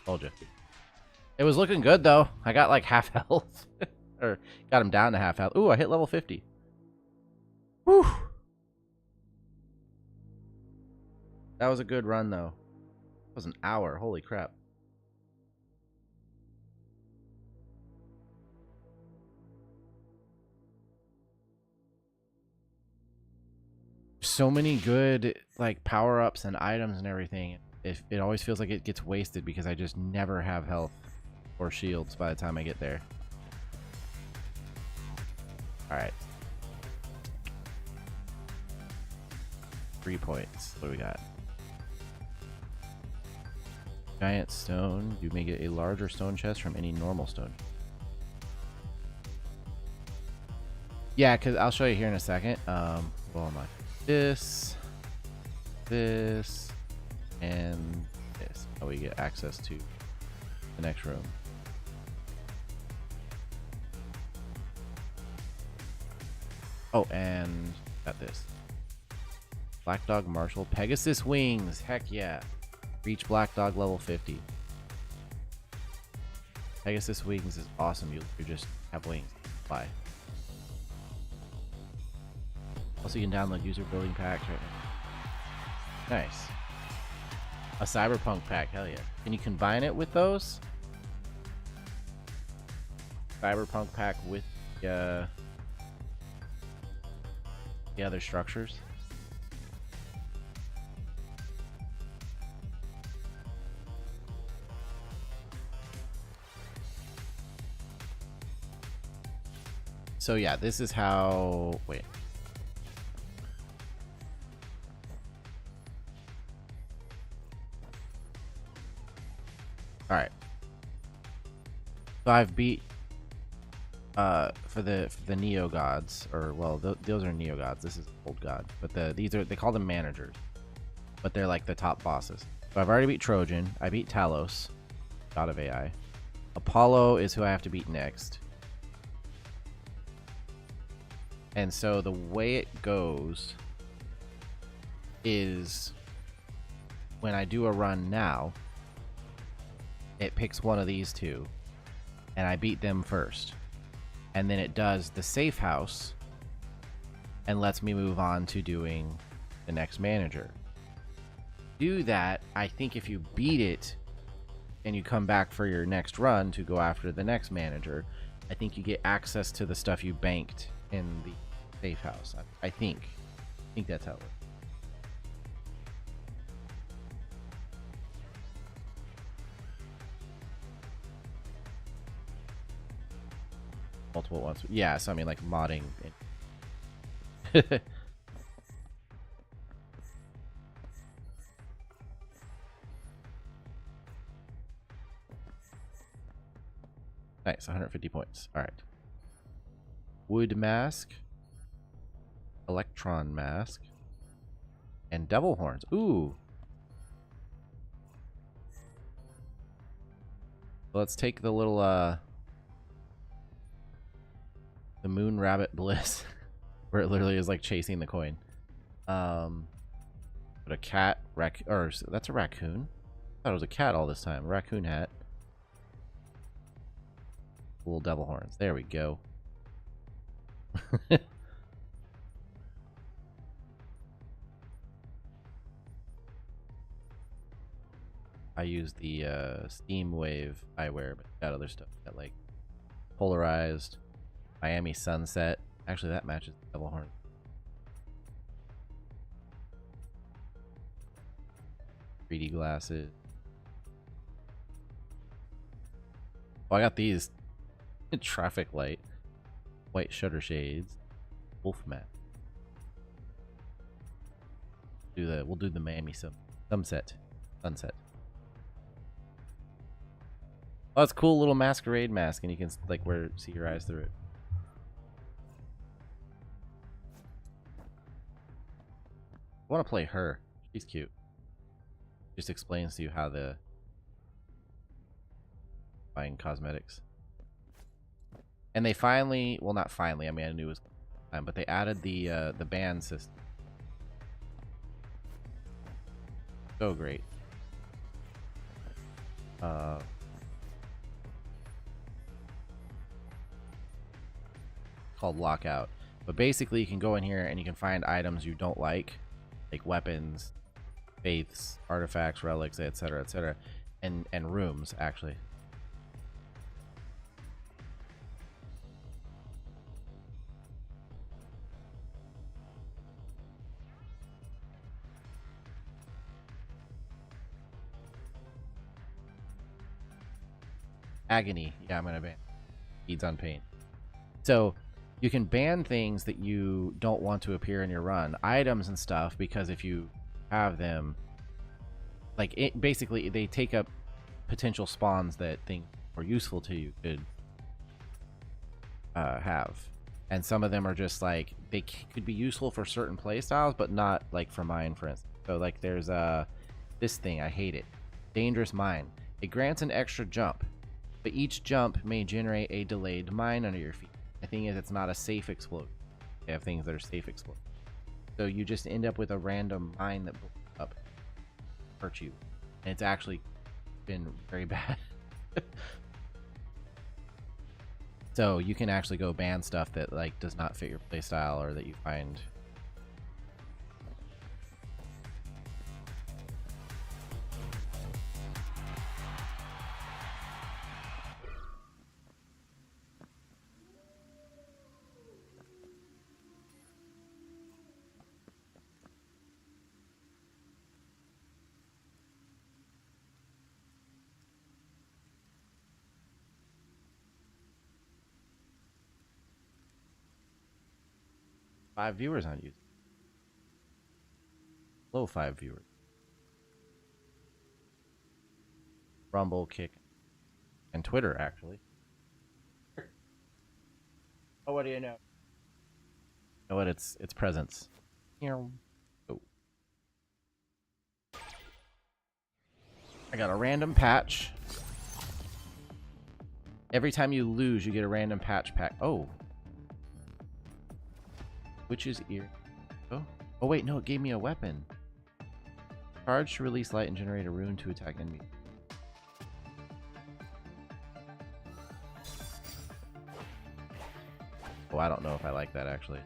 Told you. It was looking good though. I got like half health. Or got him down to half health. Ooh, I hit level 50. Whew. That was a good run though. That was an hour. Holy crap. So many good like power-ups and items and everything. It always feels like it gets wasted because I just never have health or shields by the time I get there. Alright. 3 points. What do we got? Giant stone. You may get a larger stone chest from any normal stone. Yeah, because I'll show you here in a second. Well, am I? This. this and this. Now we get access to the next room. Oh, and got this. Black Dog Marshal. Pegasus Wings. Heck yeah. Reach Black Dog level 50. Pegasus Wings is awesome. You just have wings. Fly. Also, you can download user building packs right now. Nice. A Cyberpunk pack. Hell yeah. Can you combine it with those? Cyberpunk pack with the other structures? So yeah, this is how... Wait. Alright. So I've beat... for the Neo Gods, or well, those are Neo Gods. This is Old God, but they call them managers, but they're like the top bosses. So I've already beat Trojan. I beat Talos, God of AI. Apollo is who I have to beat next. And so the way it goes is when I do a run now, it picks one of these two, and I beat them first. And then it does the safe house and lets me move on to doing the next manager. Do that, I think if you beat it and you come back for your next run to go after the next manager, I think you get access to the stuff you banked in the safe house. I think that's how it works. Multiple ones. Yeah, so I mean like modding. Nice, 150 points. All right. Wood mask, electron mask, and devil horns. Ooh. Let's take the little the moon rabbit bliss where it literally is like chasing the coin. But a cat or that's a raccoon. I thought it was a cat all this time. Raccoon hat. Little devil horns. There we go. I use the Steam Wave eyewear, but got other stuff. Got like polarized, Miami Sunset. Actually, that matches Devil Horn. .3D glasses. Oh, I got these. Traffic light, white shutter shades, wolf mat. We'll do the Miami sunset. Oh, it's a cool little masquerade mask, and you can like see your eyes through it. I want to play her. She's cute. Just explains to you how the buying cosmetics. And they finally, well, not finally. I mean, I knew it was time, but they added the ban system. So great. Called lockout, but basically you can go in here and you can find items you don't like weapons, faiths, artifacts, relics, etc., and rooms actually. Agony. Yeah, I'm gonna ban Feeds on Pain. So you can ban things that you don't want to appear in your run, items and stuff, because if you have them, like basically they take up potential spawns that things are useful to you could have, and some of them are just like they could be useful for certain play styles, but not like for mine, for instance. So like there's this thing, I hate it. Dangerous mine. It grants an extra jump, but each jump may generate a delayed mine under your feet. The thing is, it's not a safe explosion. They have things that are safe explosions. So you just end up with a random mine that blows up, hurt you, and it's actually been very bad. So you can actually go ban stuff that like does not fit your playstyle or that you find. Five viewers on YouTube. Low 5 viewers. Rumble, Kick, and Twitter, actually. Oh, what do you know? You know what? It's presence. Oh. I got a random patch. Every time you lose, you get a random patch pack. Oh. Witch's ear. Oh. Oh wait, no, it gave me a weapon. Charge to release light and generate a rune to attack enemies. Oh, I don't know if I like that actually.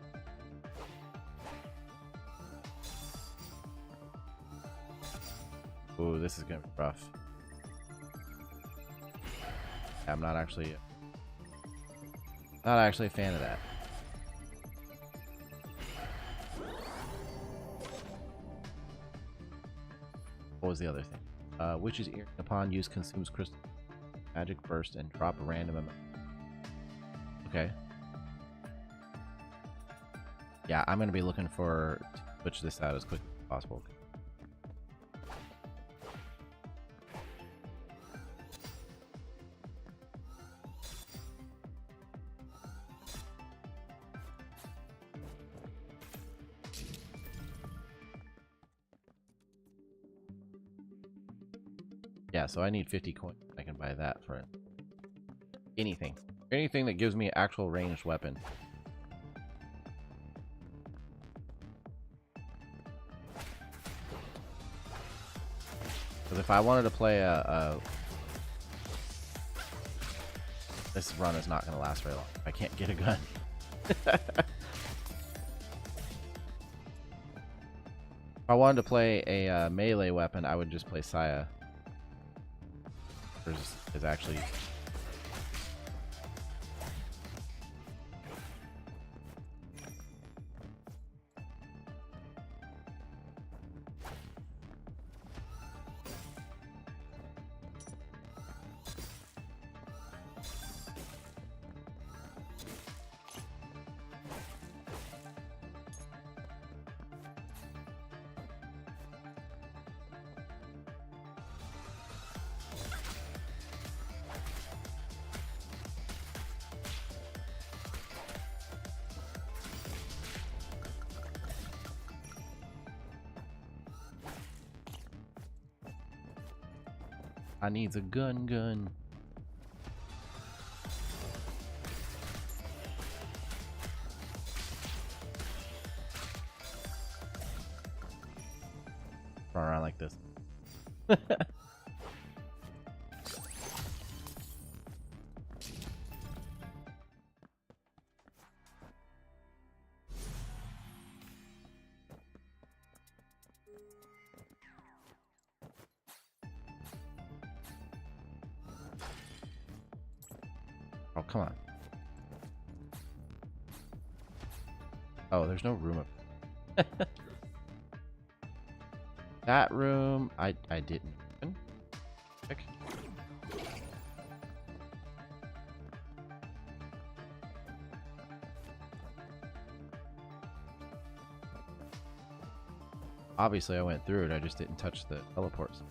Ooh, this is gonna be rough. I'm not actually a fan of that. What was the other thing? Witch's ear upon use consumes crystal magic burst and drop a random amount. Okay. Yeah, I'm gonna be looking for to switch this out as quickly as possible. Yeah, so I need 50 coins. I can buy that for anything. Anything that gives me an actual ranged weapon. Because if I wanted to play this run is not going to last very long. I can't get a gun. If I wanted to play a melee weapon, I would just play Saya. Is actually I needs a gun. Run around like this. Oh, come on. Oh, there's no room up. That room, I didn't open. Check. Obviously, I went through it. I just didn't touch the teleports.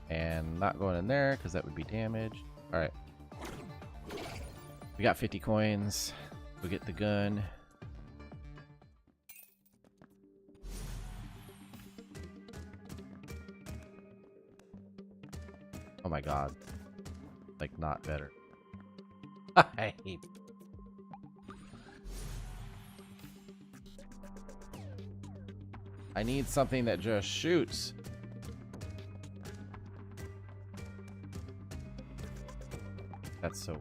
And not going in there because that would be damage. All right. We got 50 coins. We'll get the gun. my god. Like, not better. I need something that just shoots. That's so...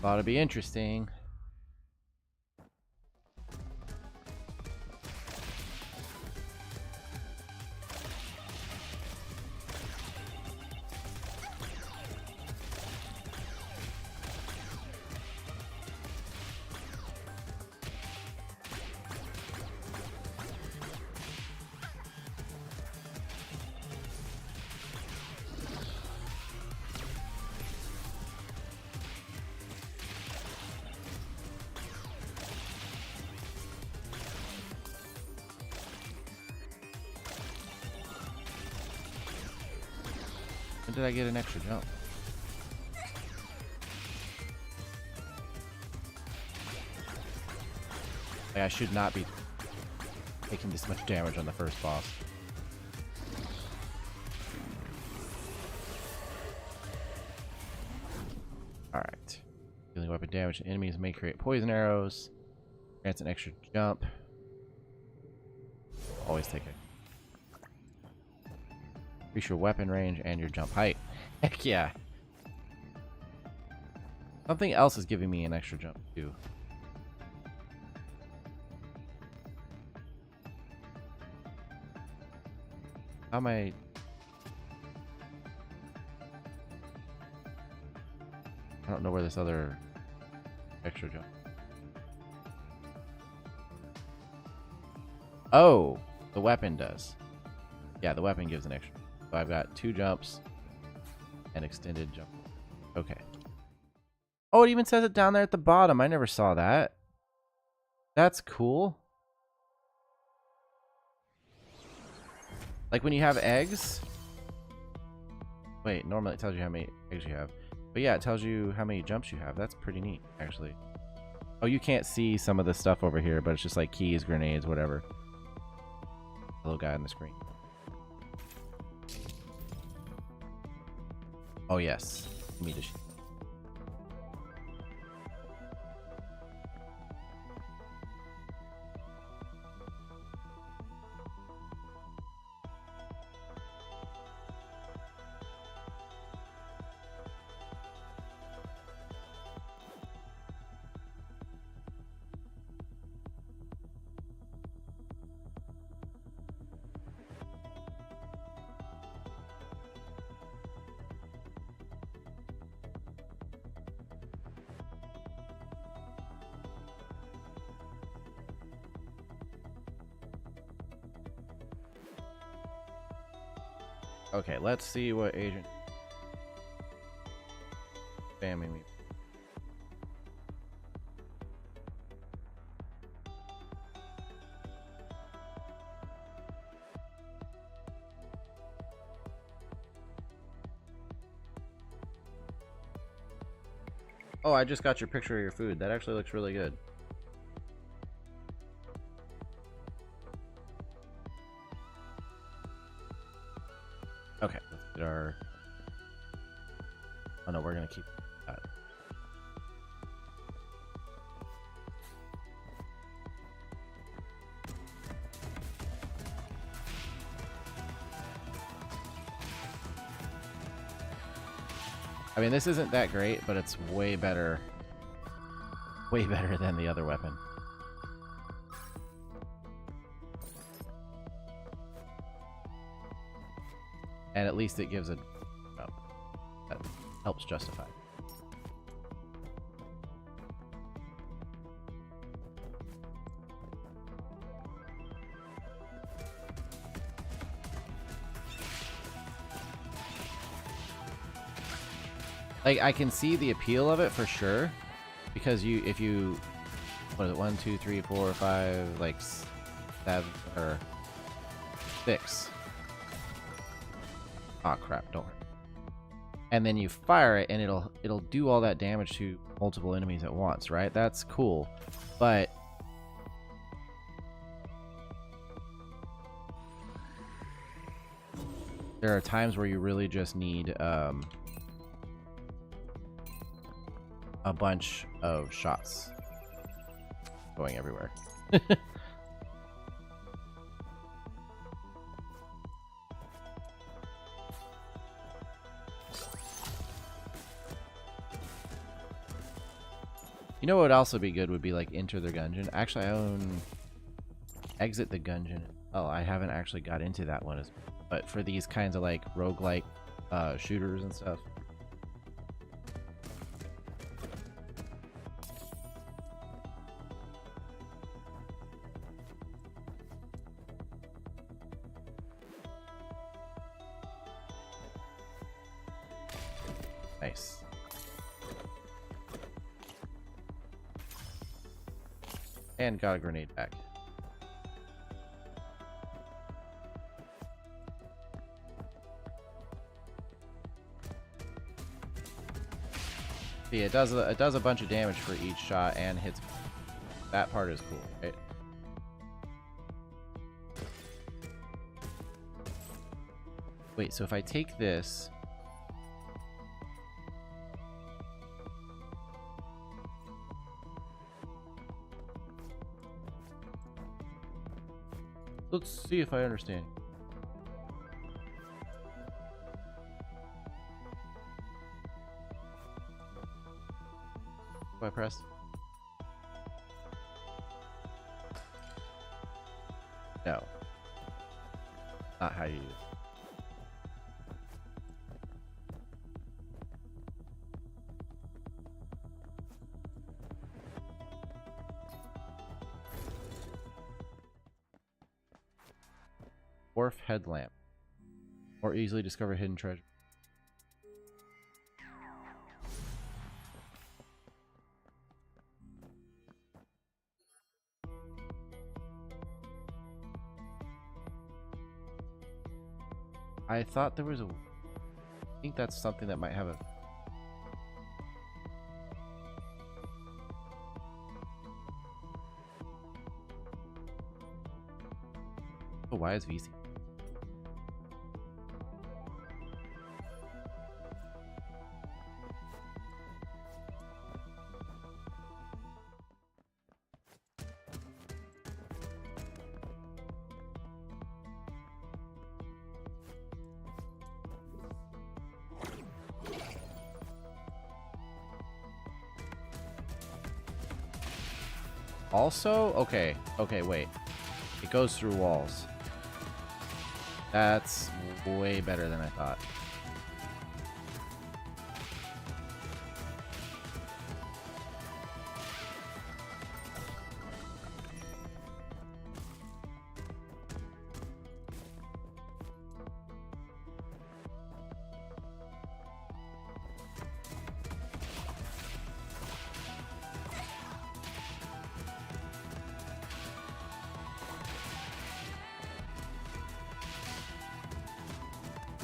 Thought it'd be interesting. When did I get an extra jump? Like, I should not be taking this much damage on the first boss. Alright. Dealing weapon damage to enemies may create poison arrows. Grants an extra jump. Always take it. Increase your weapon range and your jump height. Heck yeah. Something else is giving me an extra jump too. How am I... I don't know where this other extra jump... Oh! The weapon does. Yeah, the weapon gives an extra. So I've got 2 jumps and extended jump. Okay. Oh, it even says it down there at the bottom. I never saw that. That's cool. Like when you have eggs. Wait, normally it tells you how many eggs you have. But yeah, it tells you how many jumps you have. That's pretty neat, actually. Oh, you can't see some of the stuff over here, but it's just like keys, grenades, whatever. Little guy on the screen. Oh yes, me to. Okay, let's see what agent spamming me. Oh, I just got your picture of your food. That actually looks really good. Okay, let's get our... Oh no, we're gonna keep that. I mean, this isn't that great, but it's way better than the other weapon. And at least it gives a... Oh, that helps justify. Like, I can see the appeal of it for sure. Because if you... What is it? 1, 2, 3, 4, 5, like... 7, or... 6... Oh crap! Don't. And then you fire it, and it'll do all that damage to multiple enemies at once, right? That's cool, but there are times where you really just need a bunch of shots going everywhere. You know what would also be good would be like enter the gungeon. Actually, I own exit the gungeon. Oh, I haven't actually got into that one, but for these kinds of like roguelike shooters and stuff. Nice. And got a grenade back. See, it does a bunch of damage for each shot and hits. That part is cool, right? Wait, so if I take this. Let's see if I understand. Do I press? No. Not how you use it. Wharf headlamp. More easily discover hidden treasure. I thought there was a... I think that's something that might have a... Oh, why is VC? Also, okay, wait. It goes through walls. That's way better than I thought.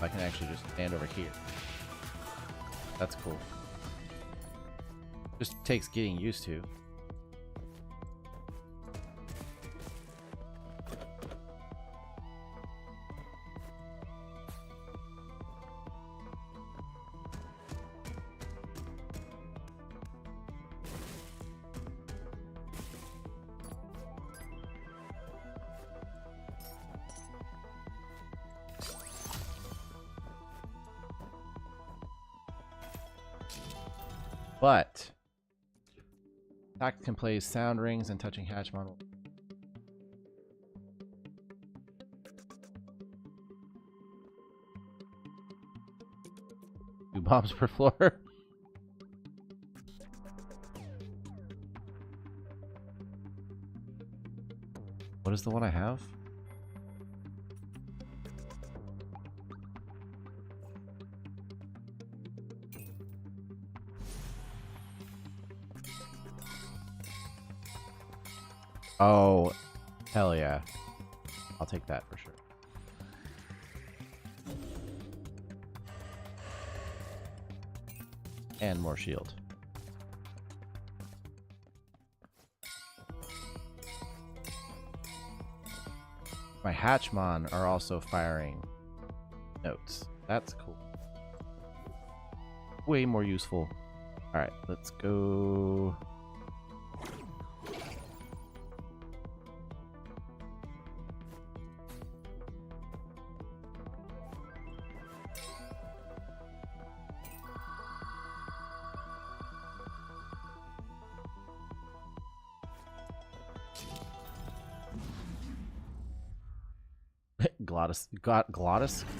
I can actually just stand over here. That's cool. Just takes getting used to. But Tact can play sound rings and touching hatch model. 2 bombs per floor. What is the one I have? Oh, hell yeah. I'll take that for sure. And more shield. My Hatchmon are also firing notes. That's cool. Way more useful. Alright, let's go.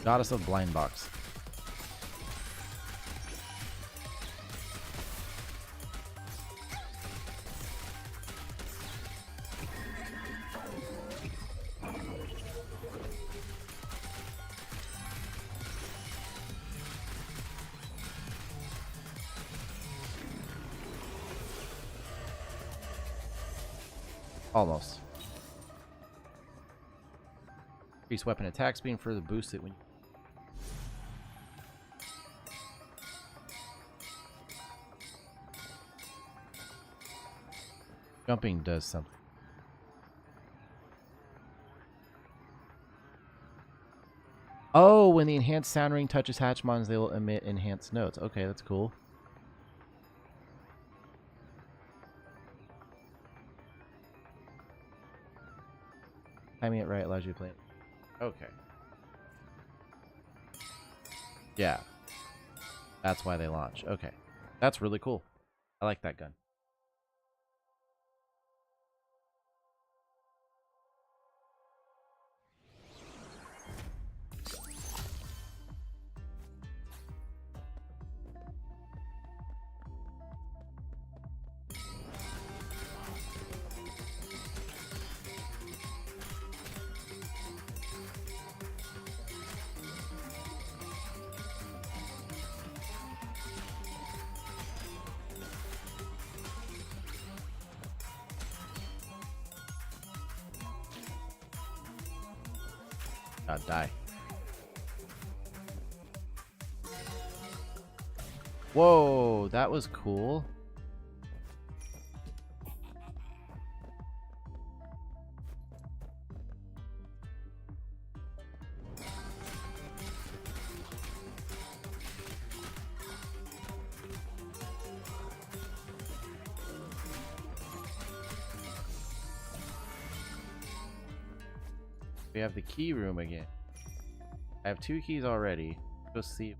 Goddess of Blind Box. Almost. Increase weapon attack speed and further boost it when you... Jumping does something. Oh, when the enhanced sound ring touches Hatchmons, they will emit enhanced notes. Okay, that's cool. Timing it right allows you to play it. Okay. Yeah. That's why they launch. Okay. That's really cool. I like that gun. God, die. Whoa, that was cool. We have the key room again. I have 2 keys already. Go see.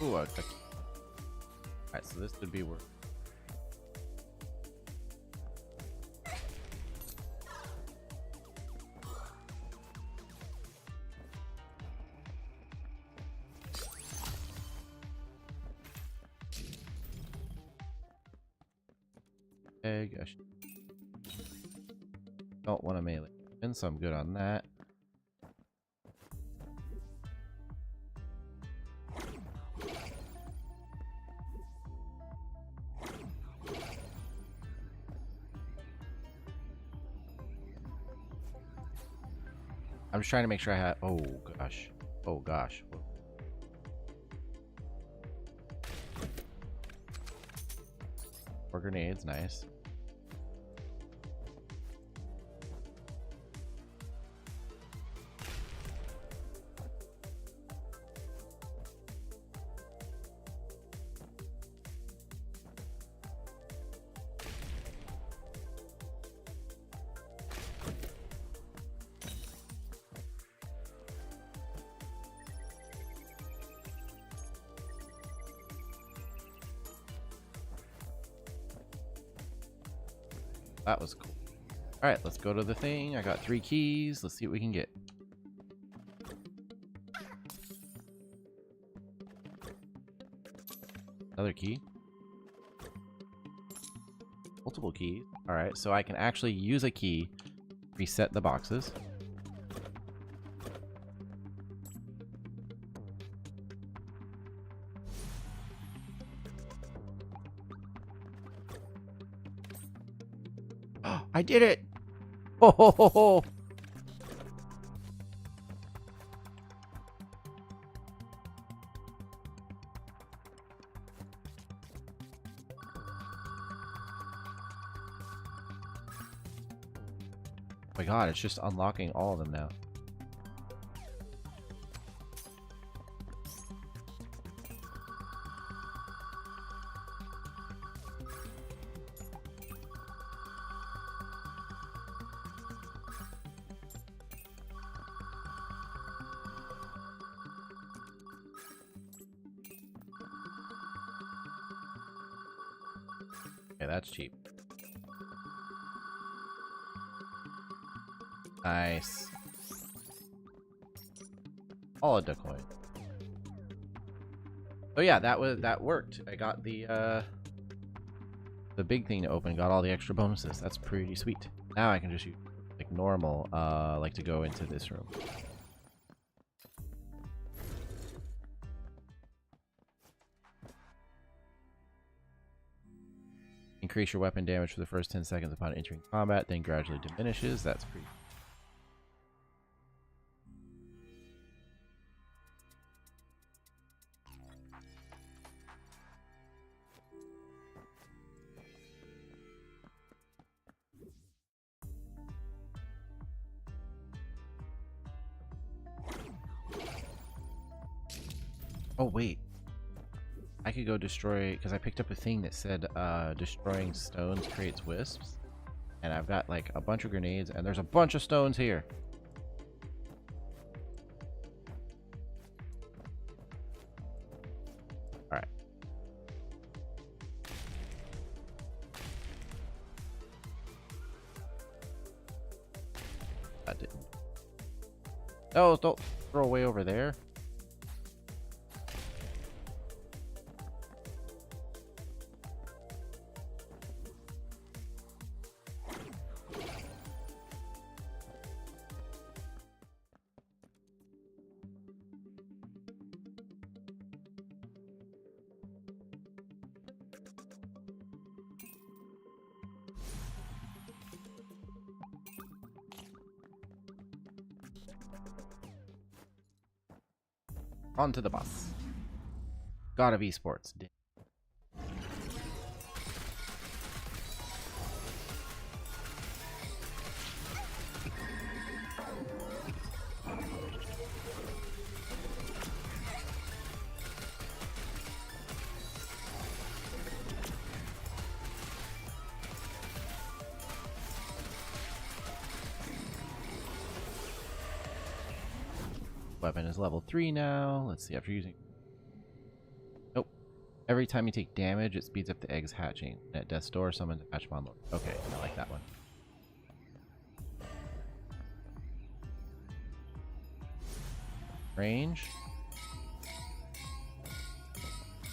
Ooh, a Alright, so this would be worth. Gosh. Don't want to melee weapon, so I'm good on that. I'm just trying to make sure I have. Oh gosh. Oh gosh. Four grenades, nice. That was cool. Alright, let's go to the thing. I got 3 keys. Let's see what we can get. Another key. Multiple keys. Alright, so I can actually use a key, reset the boxes. I did it! Oh, ho, ho, ho. Oh my god, it's just unlocking all of them now. Okay, that's cheap. Nice. All a decoy. Oh yeah, that worked. I got the big thing to open, got all the extra bonuses. That's pretty sweet. Now I can just use like normal, like to go into this room. Increase your weapon damage for the first 10 seconds upon entering combat, then gradually diminishes. That's pretty. Oh wait, I could go destroy, because I picked up a thing that said destroying stones creates wisps, and I've got like a bunch of grenades, and there's a bunch of stones here. All right. That didn't. Oh, don't throw away over there. On to the bus. God of Esports. Weapon is level 3 now. Let's see, after using... Nope. Every time you take damage, it speeds up the eggs hatching. And at death's door, summon the hatch mon lord. Okay, I like that one. Range.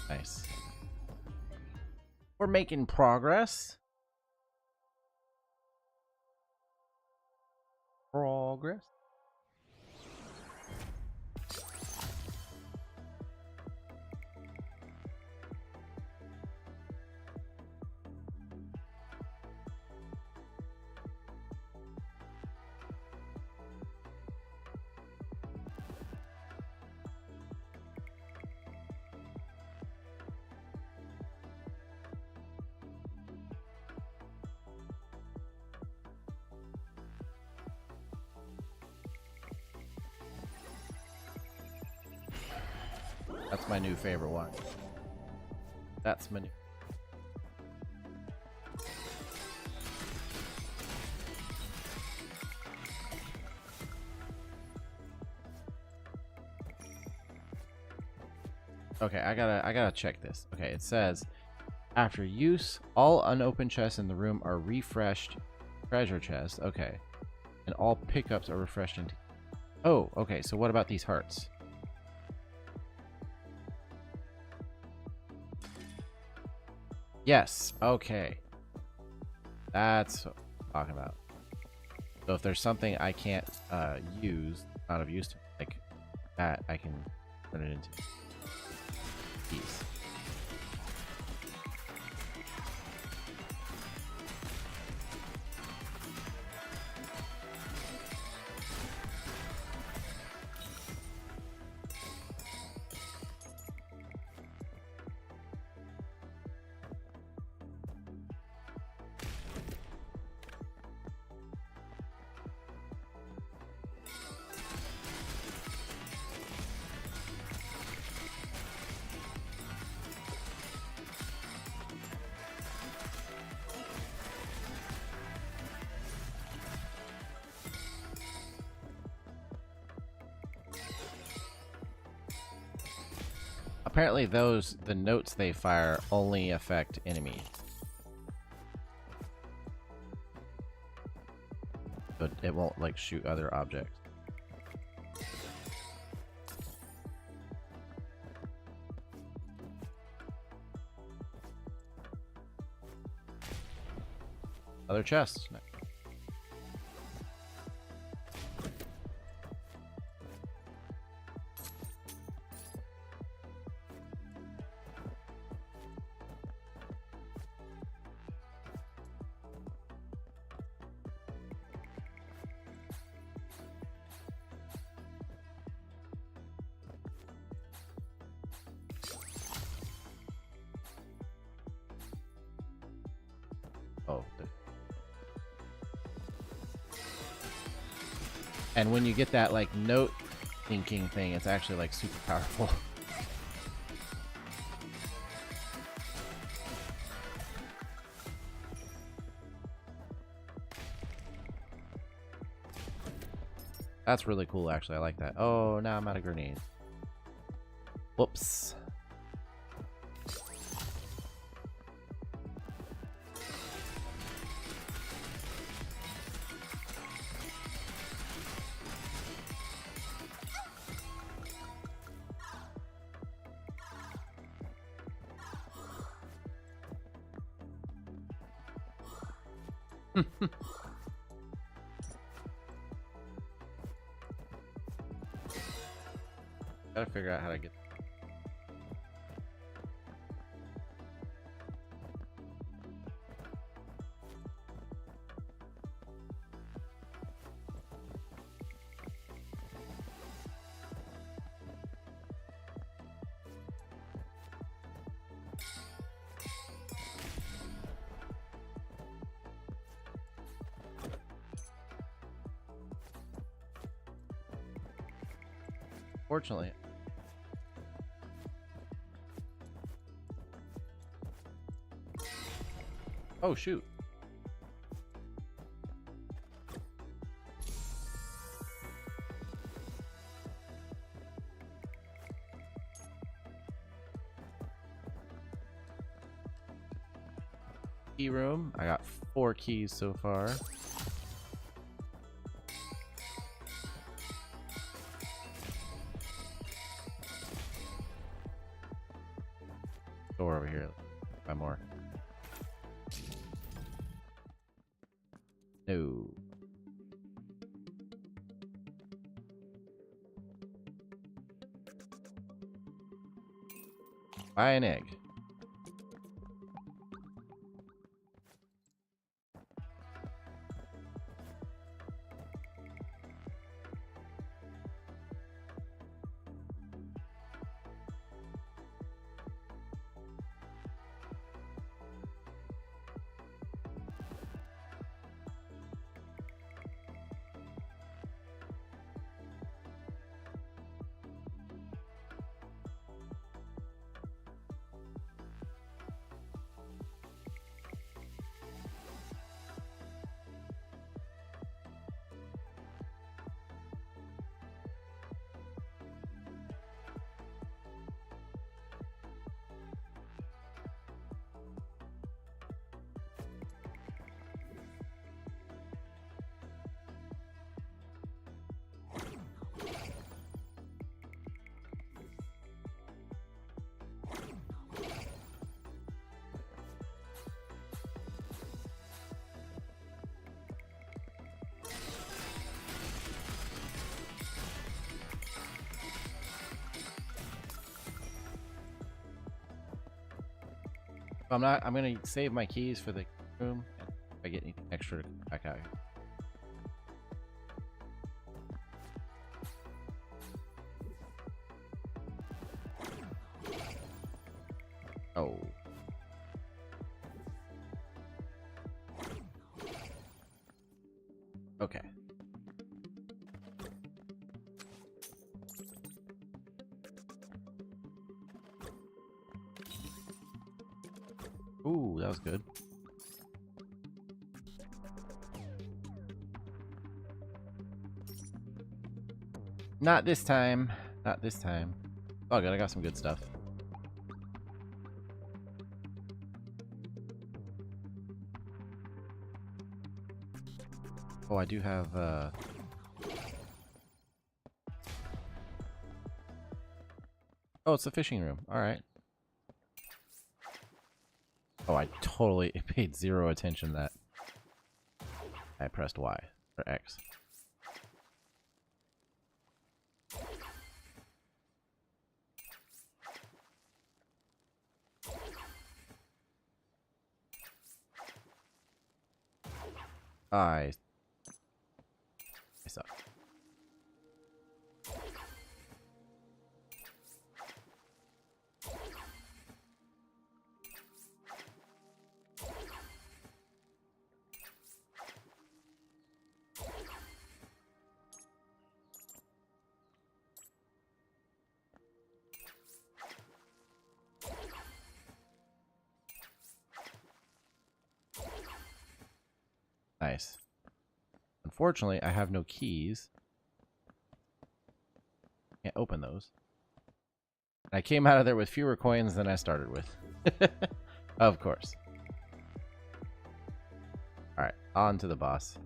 Nice. We're making progress. Progress. That's my new favorite one. That's my new. Okay, I gotta check this. Okay, it says after use, all unopened chests in the room are refreshed treasure chests. Okay. And all pickups are refreshed into. Oh, okay, so what about these hearts? Yes, okay. That's what I'm talking about. So if there's something I can't use, not of use to, like that, I can turn it into these. Apparently the notes they fire only affect enemies. But it won't like shoot other objects. Other chests. Oh. And when you get that like note thinking thing, it's actually like super powerful. That's really cool, actually. I like that. Oh, now I'm out of grenades. Whoops. Gotta figure out how to get. Fortunately. Oh, shoot. key room. I got 4 keys so far. Door over here. 5 more. No. Buy an egg. I'm gonna save my keys for the room. If I get anything extra to come back out here. Oh. Okay. Ooh, that was good. Not this time. Not this time. Oh, good. I got some good stuff. Oh, I do have, Oh, it's the fishing room. Alright. Oh, I totally paid 0 attention to that. I pressed Y. Or X. I suck. Nice. Unfortunately, I have no keys. Can't open those. I came out of there with fewer coins than I started with. Of course. Alright, on to the boss.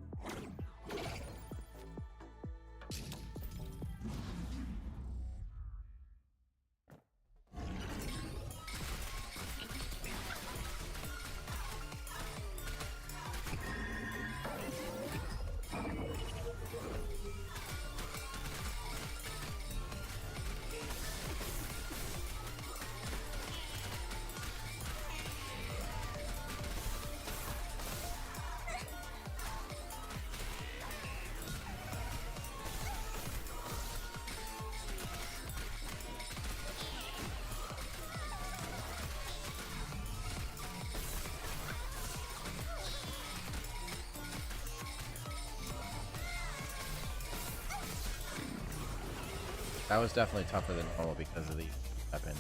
That was definitely tougher than normal because of the weapon.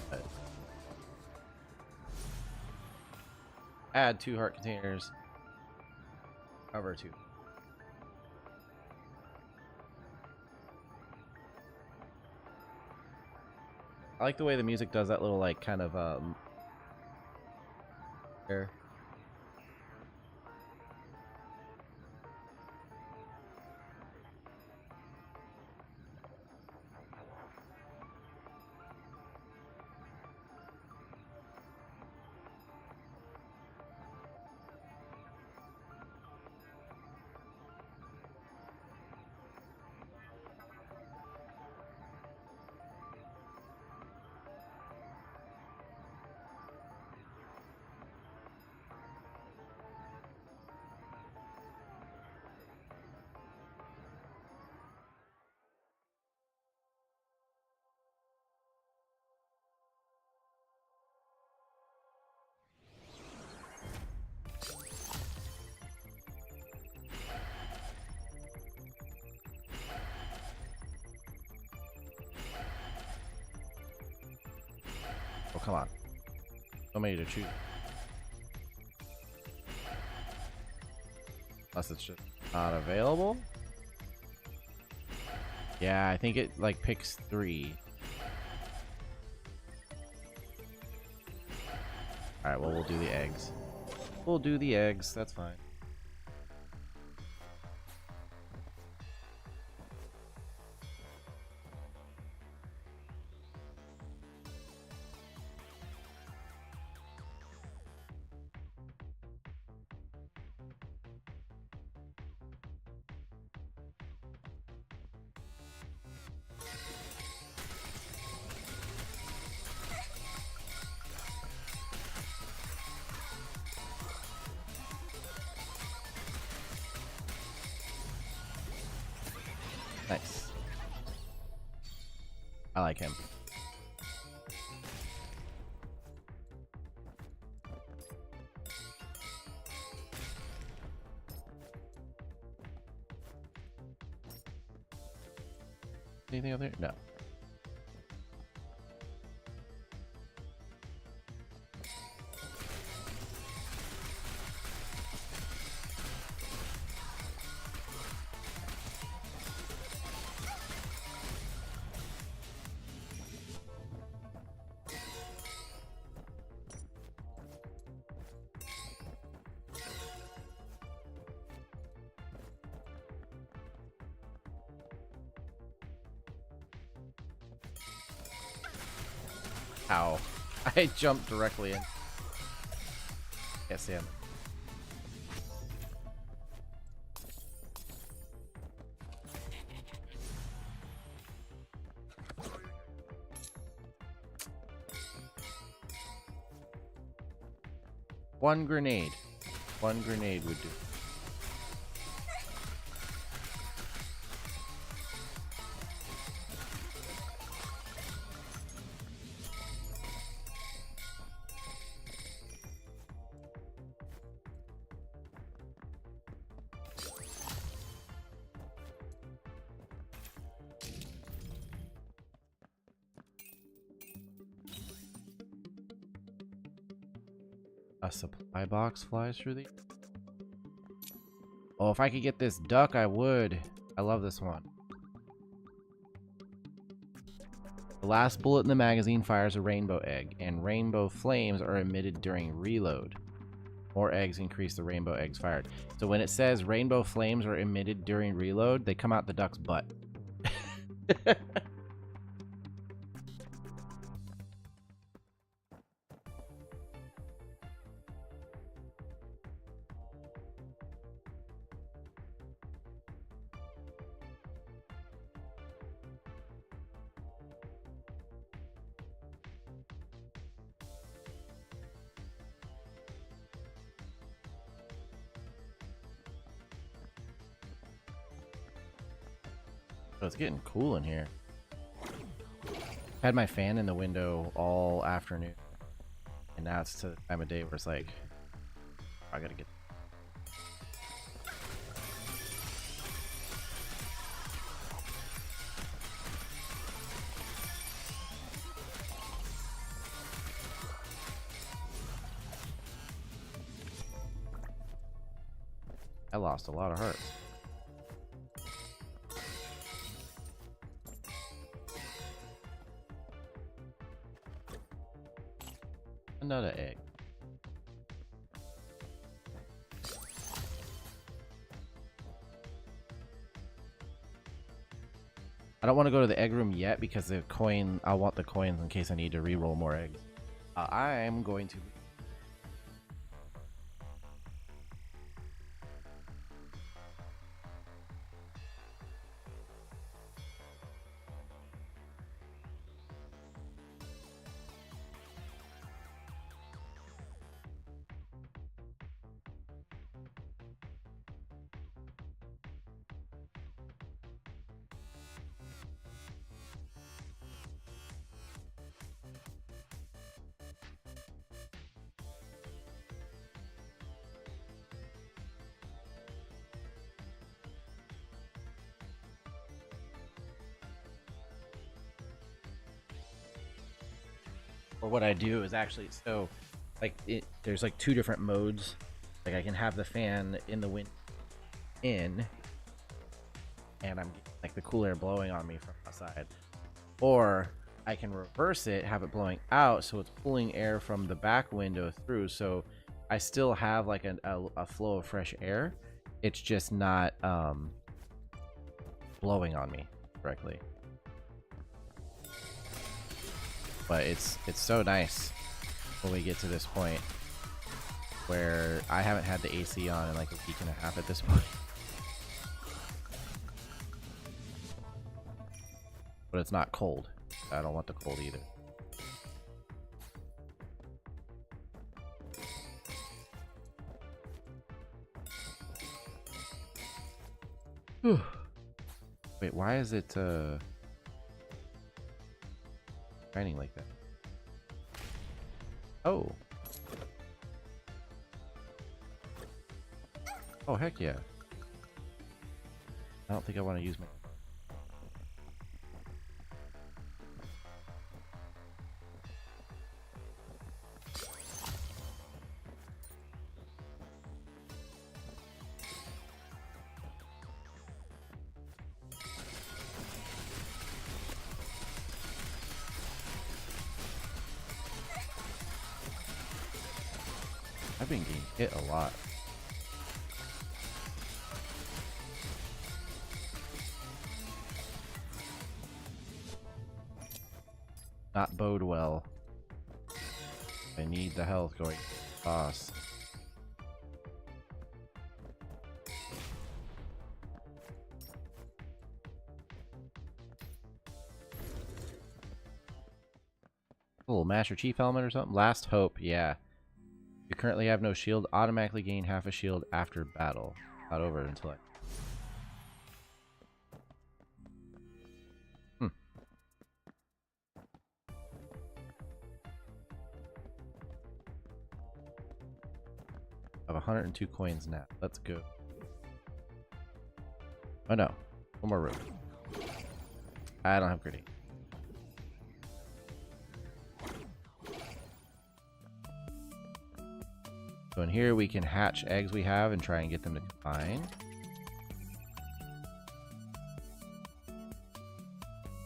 But add 2 heart containers. Cover 2. I like the way the music does that little like kind of there. Oh, come on. So many to choose. Unless it's just not available. Yeah, I think it like picks 3. Alright, well, we'll do the eggs. We'll do the eggs, that's fine. Nice. I like him. Anything over there? No. Ow. I jumped directly in. Yes, him. One grenade. One grenade would do. A supply box flies through the... Oh, if I could get this duck, I would. I love this one. The last bullet in the magazine fires a rainbow egg, and rainbow flames are emitted during reload. More eggs increase the rainbow eggs fired. So when it says rainbow flames are emitted during reload, they come out the duck's butt. Oh, it's getting cool in here. Had my fan in the window all afternoon, and now it's to the time of day where it's like, I gotta get... I lost a lot of hearts. Another egg. I don't want to go to the egg room yet because the coin, I want the coins in case I need to re-roll more eggs. I'm going to... Or what I do is actually, so like there's like two different modes. Like I can have the fan in the wind in, and I'm getting, like, the cool air blowing on me from outside. Or I can reverse it, have it blowing out, so it's pulling air from the back window through. So I still have like a flow of fresh air. It's just not blowing on me correctly. But it's so nice when we get to this point where I haven't had the AC on in like a week and a half at this point. But it's not cold. I don't want the cold either. Wait, why is it shining like that? Oh. Oh, heck yeah. I don't think I want to use my... I've been getting hit a lot. Not bode well. I need the health going boss. Little Master Chief helmet or something? Last Hope, yeah. You currently have no shield. Automatically gain half a shield after battle. Not over until I... I have 102 coins now. Let's go. Oh no. One more room. I don't have gritty. So in here we can hatch eggs we have and try and get them to combine.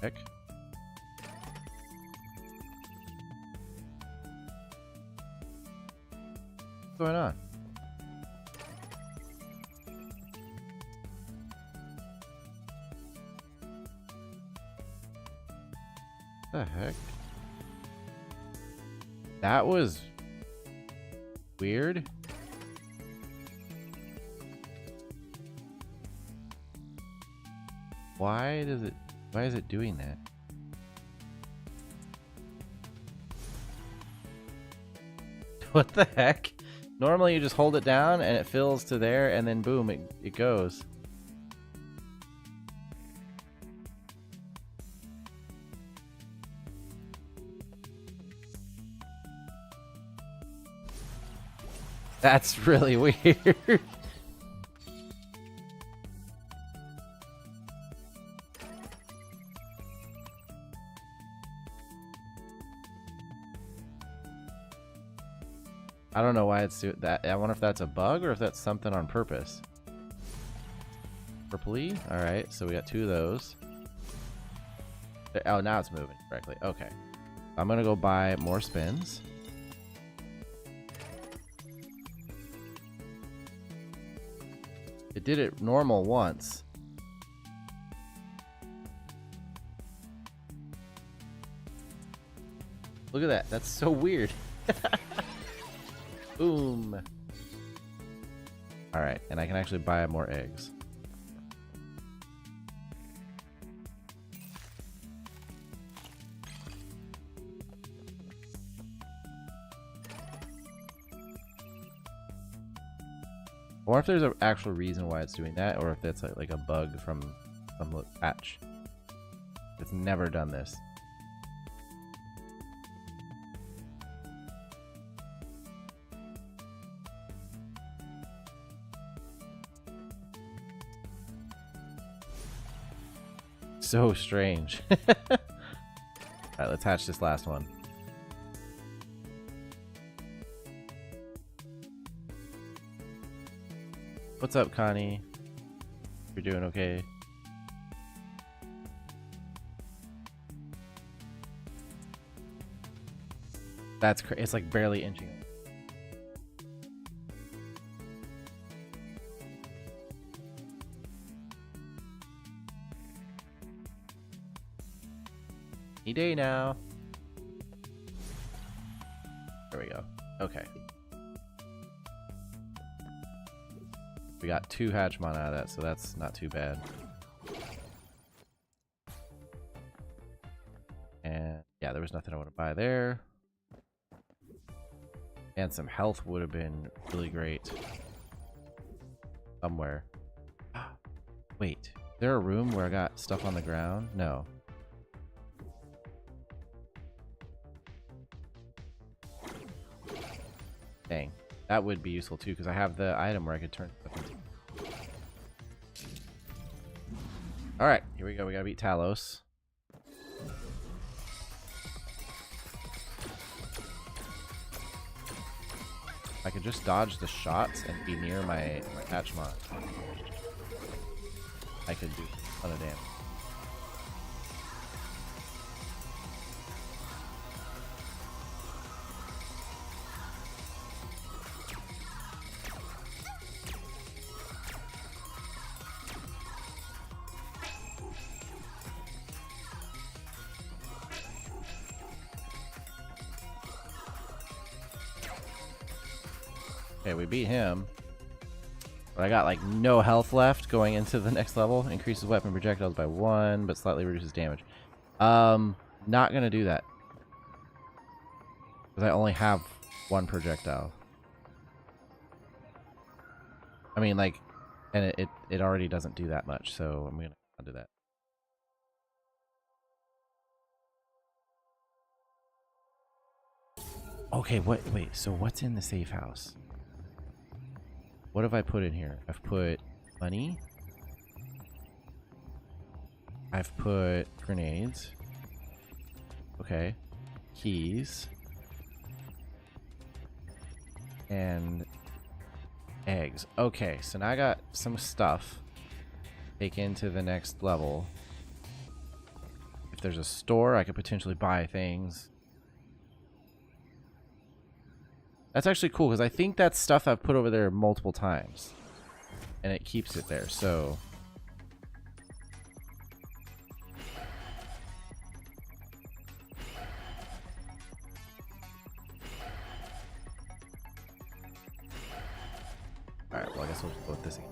Heck. What's going on? What the heck? That was weird. Why is it doing that? What the heck? Normally you just hold it down and it fills to there and then boom, it goes. That's really weird. I don't know why it's doing that. I wonder if that's a bug or if that's something on purpose. Purpley? Alright, so we got two of those. Oh, now it's moving correctly. Okay. I'm gonna go buy more spins. It did it normal once. Look at that. That's so weird. Boom. Alright, and I can actually buy more eggs. Or if there's an actual reason why it's doing that, or if that's like a bug from some patch. It's never done this. So strange. Alright, let's hatch this last one. What's up, Connie? You're doing okay? That's crazy. It's like barely inching. Any day now. There we go. Okay. We got 2 Hatchmon out of that, so that's not too bad. And yeah, there was nothing I want to buy there. And some health would have been really great. Somewhere. Wait, is there a room where I got stuff on the ground? No. Dang. That would be useful too, because I have the item where I could turn stuff into. Alright, here we go. We gotta beat Talos. I could just dodge the shots and be near my Hatchmon. I could do a ton of damage. Okay, we beat him. But I got like no health left going into the next level. Increases weapon projectiles by 1, but slightly reduces damage. Not gonna do that. Because I only have 1 projectile. I mean, like, and it already doesn't do that much, so I'm gonna not do that. Okay, wait, so what's in the safe house? What have I put in here? I've put money. I've put grenades. Okay. Keys. And eggs. Okay, so now I got some stuff. Take into the next level. If there's a store, I could potentially buy things. That's actually cool, because I think that's stuff I've put over there multiple times. And it keeps it there, so... Alright, well I guess we'll just go with this again.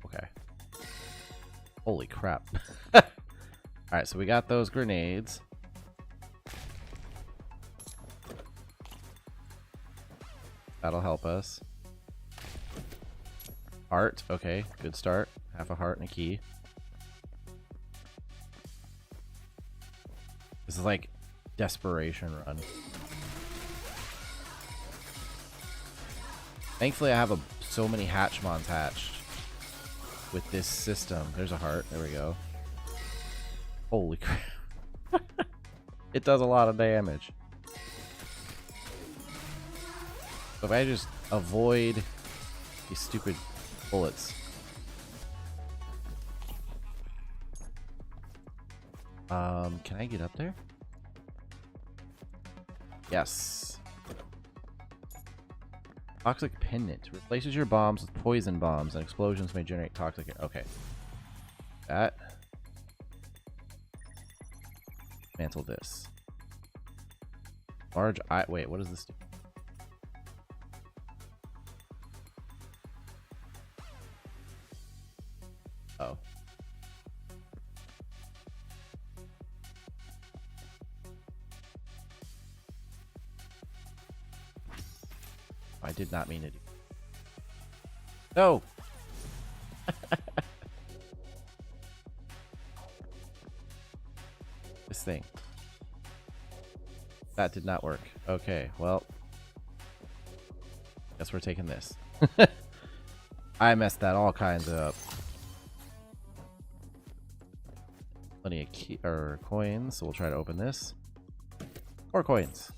Okay. Holy crap. Alright, so we got those grenades. That'll help us. Heart. Okay, good start. Half a heart and a key. This is like desperation run. Thankfully, I have so many Hatchmons hatched with this system. There's a heart. There we go. Holy crap. It does a lot of damage. So if I just avoid these stupid bullets. Can I get up there? Yes. Toxic pendant. Replaces your bombs with poison bombs and explosions may generate toxic. Okay. That. Mantle this. Large eye. Wait, what does this do? Oh. I did not mean to do. No. This thing. That did not work. Okay, well. Guess we're taking this. I messed that all kinds up. Plenty of key or coins, so we'll try to open this. More coins.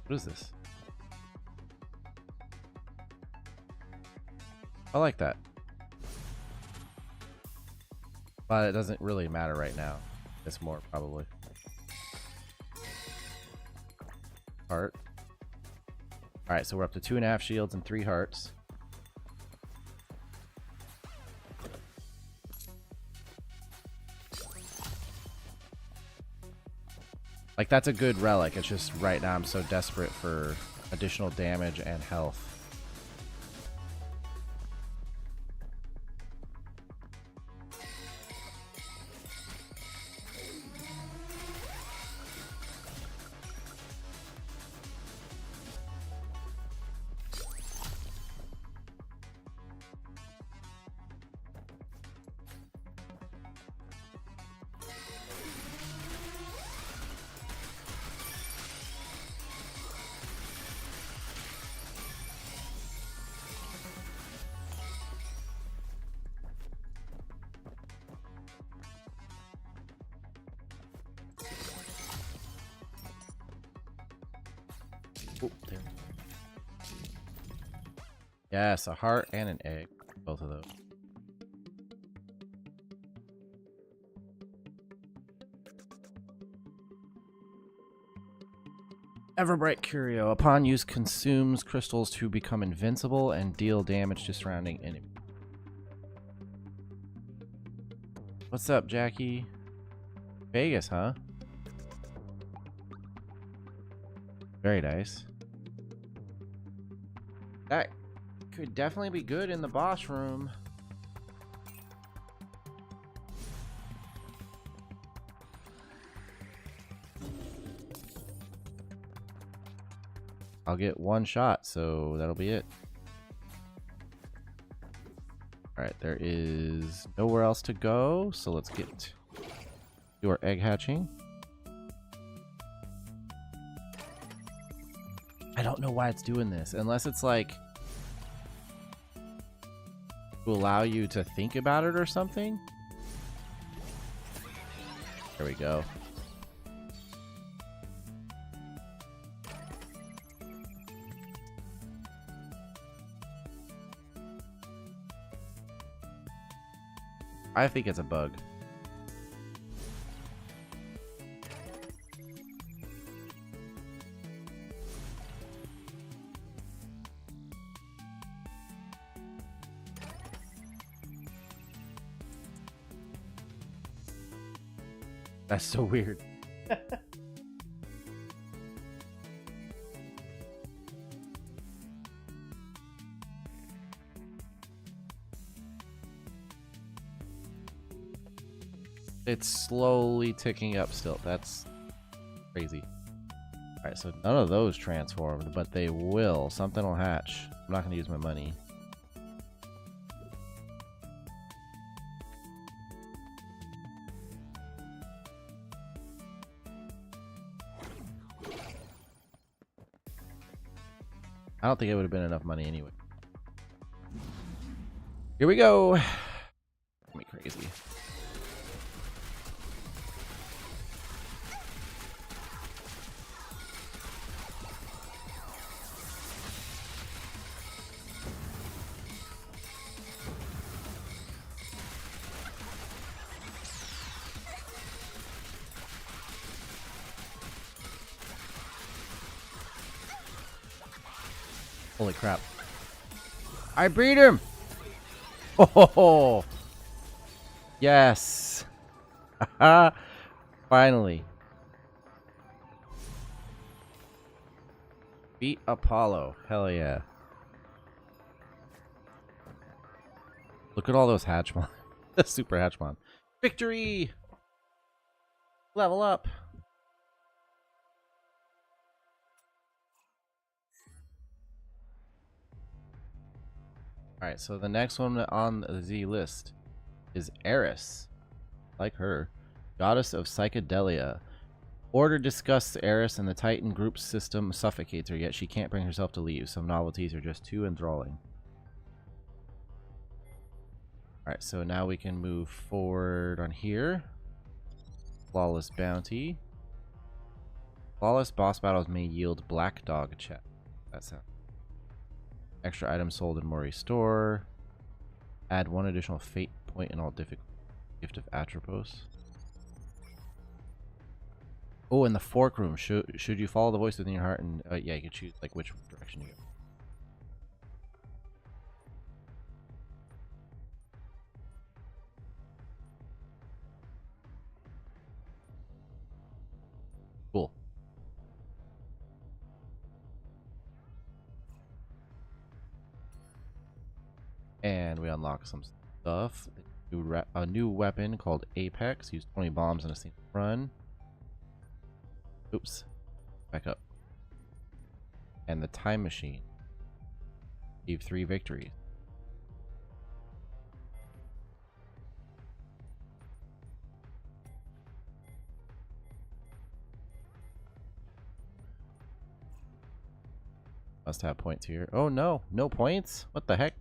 What is this? I like that. But it doesn't really matter right now. It's more probably. Heart. Alright, so we're up to 2.5 shields and 3 hearts. Like, that's a good relic. It's just right now I'm so desperate for additional damage and health. Oh, there. Yes, a heart and an egg. Both of those. Everbright Curio. Upon use, consumes crystals to become invincible and deal damage to surrounding enemies. What's up, Jackie? Vegas, huh? Very nice. That could definitely be good in the boss room. I'll get one shot, so that'll be it. Alright, there is nowhere else to go, so let's get your egg hatching. I don't know why it's doing this, unless it's like to allow you to think about it or something. There we go. I think it's a bug. That's so weird. It's slowly ticking up still. That's crazy. Alright, so none of those transformed, but they will. Something will hatch. I'm not going to use my money. I don't think it would have been enough money anyway. Here we go. Me crazy. Holy crap. I beat him! Oh, yes. Finally. Beat Apollo. Hell yeah. Look at all those Hatchmon. The super Hatchmon. Victory! Level up. Alright, so the next one on the Z list is Eris. Like her. Goddess of Psychedelia. Order disgusts Eris and the Titan group system suffocates her, yet she can't bring herself to leave. Some novelties are just too enthralling. Alright, so now we can move forward on here. Flawless Bounty. Flawless boss battles may yield black dog chest. That sounds. Extra items sold in Mori store. Add 1 additional fate point in all difficulty. Gift of Atropos. Oh, in the fork room. Should you follow the voice within your heart and yeah, you can choose like which direction you go. Cool. And we unlock some stuff. A new weapon called Apex. Use 20 bombs in a single run. Oops. Back up. And the time machine. Achieve 3 victories. Must have points here. Oh no, no points? What the heck?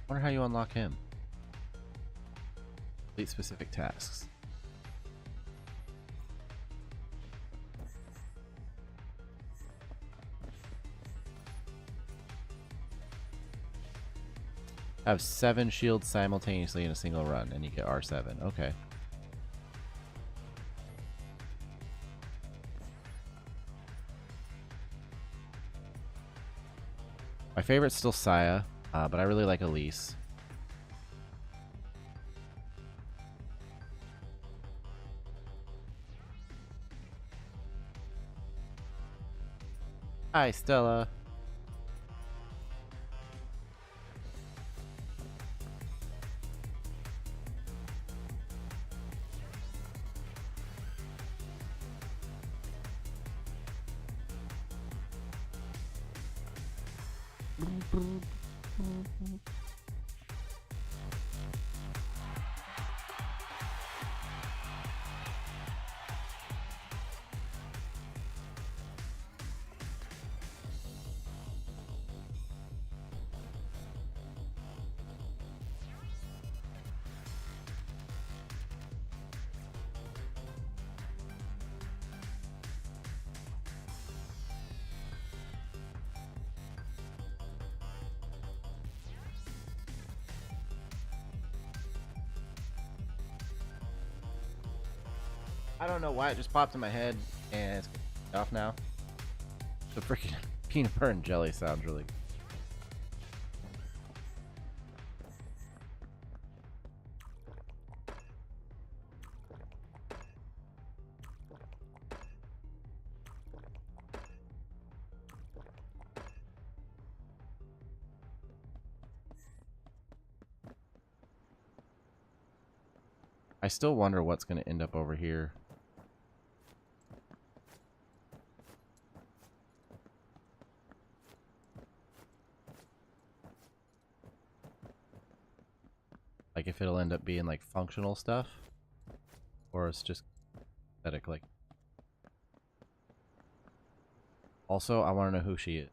Wonder how you unlock him. Complete specific tasks. Have 7 shields simultaneously in a single run, and you get R7. Okay. My favorite's still Saya, but I really like Elise. Hi, Stella. I don't know why it just popped in my head, and it's off now. The freaking peanut butter and jelly sounds really good. I still wonder what's going to end up over here. Like if it'll end up being like functional stuff, or it's just aesthetic. Like, also, I want to know who she is.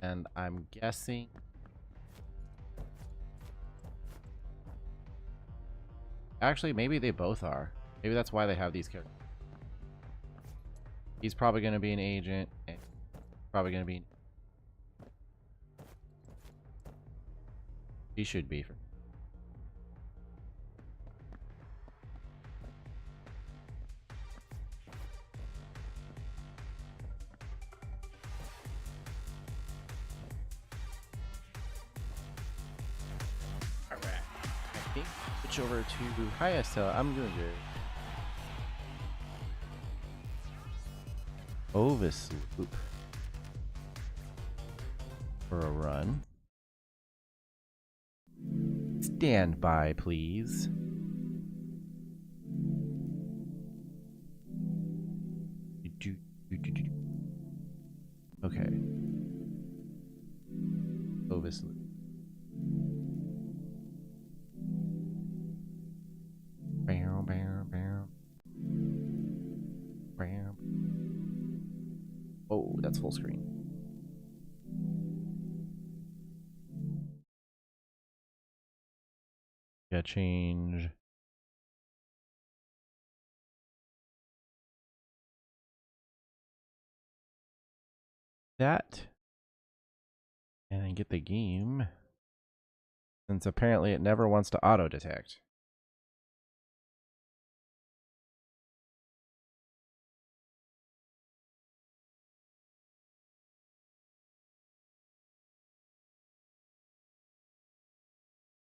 And I'm guessing actually maybe they both are. Maybe that's why they have these characters. He's probably going to be an agent, and probably going to be. He should be. Alright. I think switch over to. Hi, Estella. I'm doing good. Ovis loop for a run. Stand by, please. Okay. Ovis loop. Bow, bow, bow. that's full screen. Yeah, change. That. And then get the game. Since apparently it never wants to auto detect.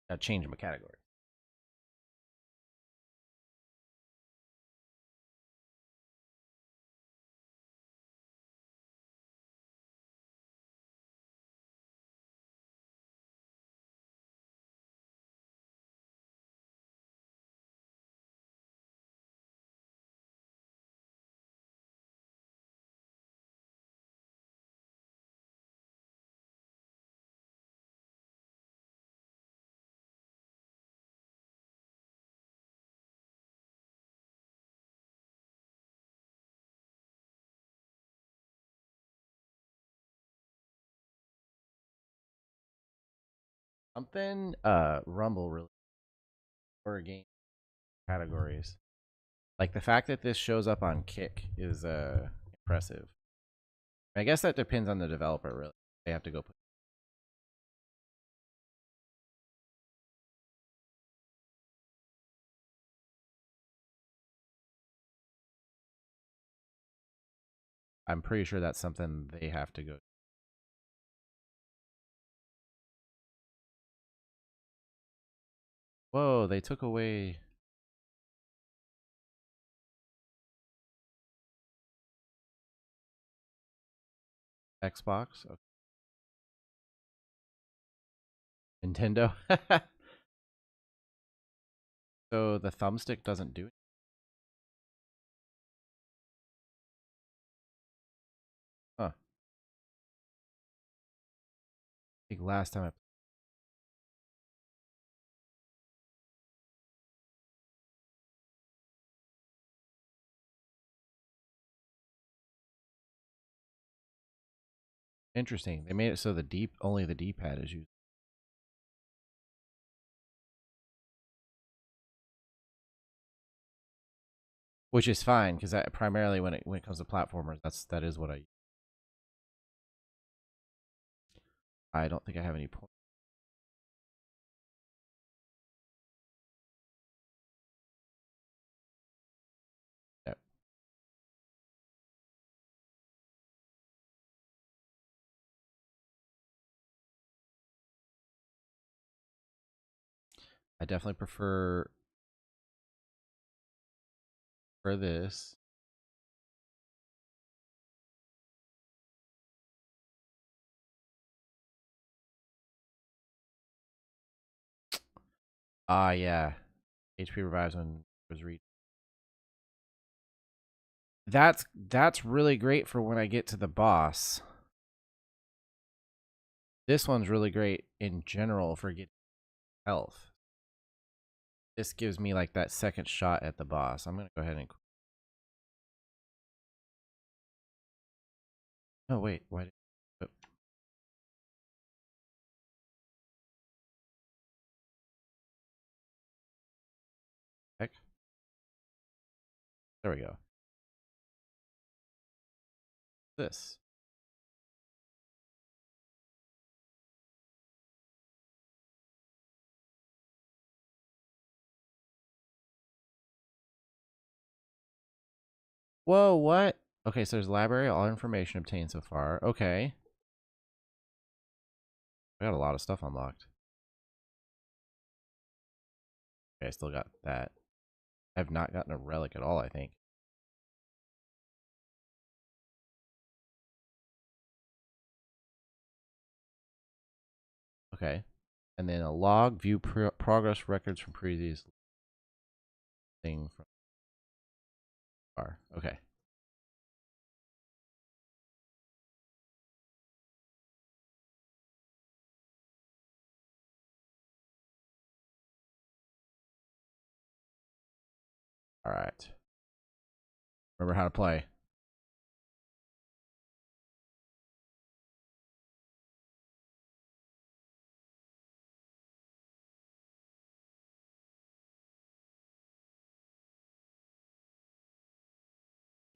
Gotta change my category. Something Rumble really for game categories. Like the fact that this shows up on Kick is impressive. I guess that depends on the developer really. They have to go put. I'm pretty sure that's something they have to go. Whoa, they took away Xbox. Okay. Nintendo. So the thumbstick doesn't do it. Huh. I think last time I. Interesting. They made it so only the D-pad is used. Which is fine because primarily when it comes to platformers, that is what I don't think I have any points. Yep. I definitely prefer for this. Ah, yeah. HP revives when it was read. That's really great for when I get to the boss. This one's really great in general for getting health. This gives me like that second shot at the boss. I'm gonna go ahead and. Oh wait, why? Oh, heck, there we go. This. Whoa, what? Okay, so there's library, all information obtained so far. Okay. I got a lot of stuff unlocked. Okay, I still got that. I've not gotten a relic at all, I think. Okay. And then a log, view progress records from previous thing from far. Okay. All right. Remember how to play.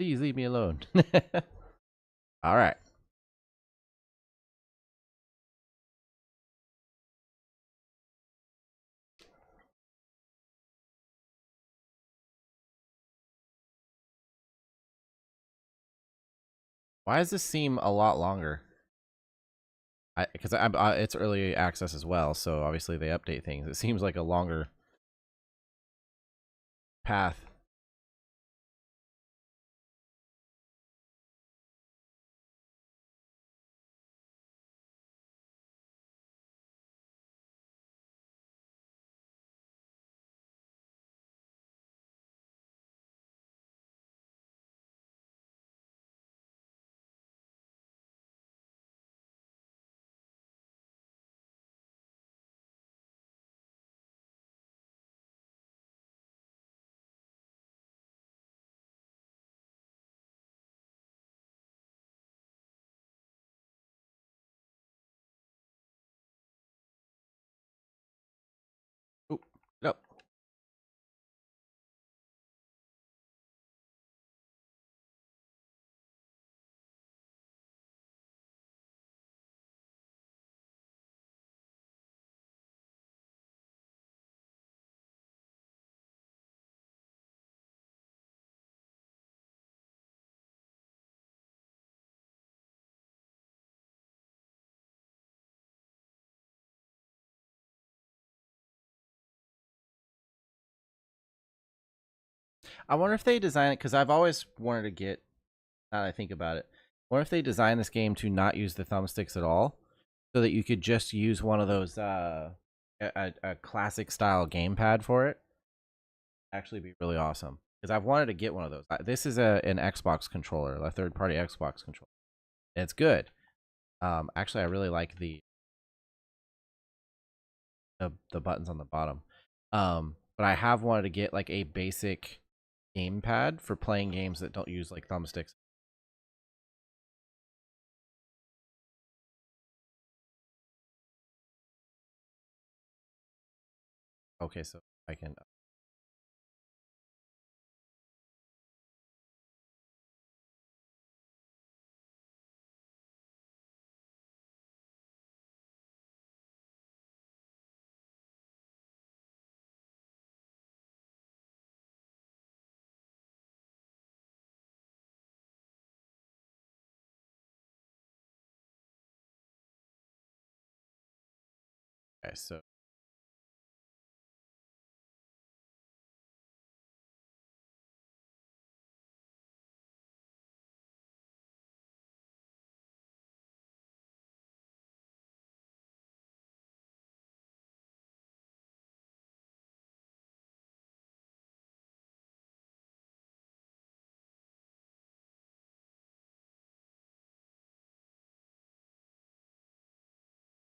Please leave me alone. All right. Why does this seem a lot longer? Because it's early access as well, so obviously they update things. It seems like a longer path. Oh, no. I wonder if they design it, because I've always wanted to get, now that I think about it, I wonder if they design this game to not use the thumbsticks at all, so that you could just use one of those, a classic style gamepad for it. Actually be really awesome. Because I've wanted to get one of those. This is an Xbox controller, a third-party Xbox controller. And it's good. Actually, I really like the buttons on the bottom. But I have wanted to get like a basic gamepad for playing games that don't use like thumbsticks. Okay, so I can. Okay, so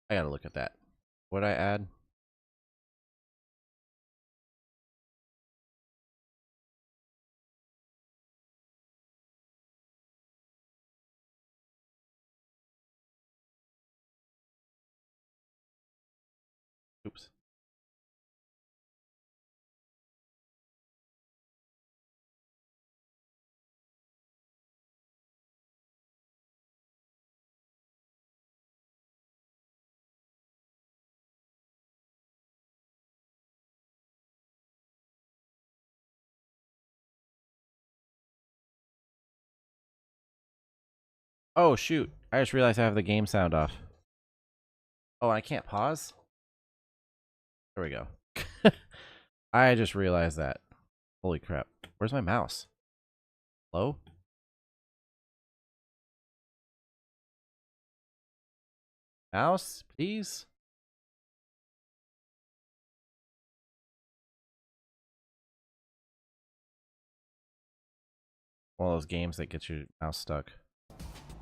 I gotta look at that. What I add? Oops. Oh shoot! I just realized I have the game sound off. Oh, I can't pause? There we go. I just realized that. Holy crap. Where's my mouse? Hello? Mouse, please? One of those games that gets your mouse stuck.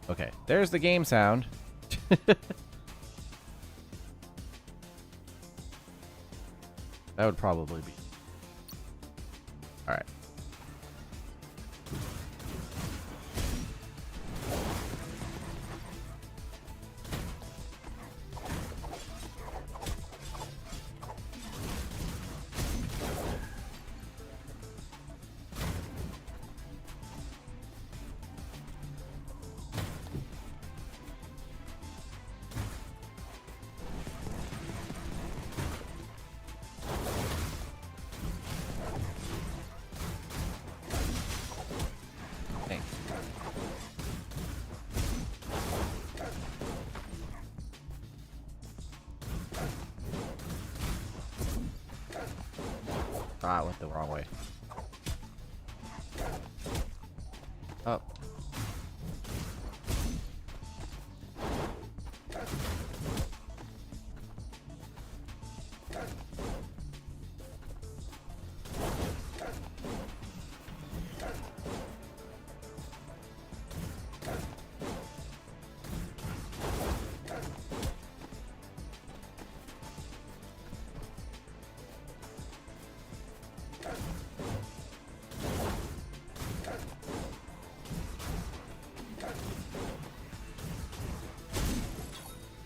Okay, there's the game sound. That would probably be. Alright. Ah, I went the wrong way. Up.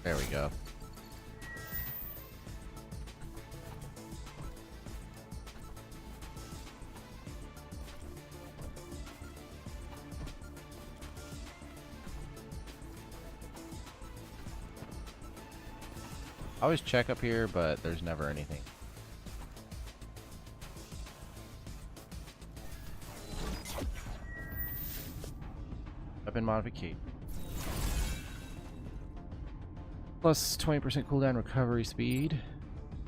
There we go. I always check up here, but there's never anything. Weapon modification. Plus 20% cooldown recovery speed.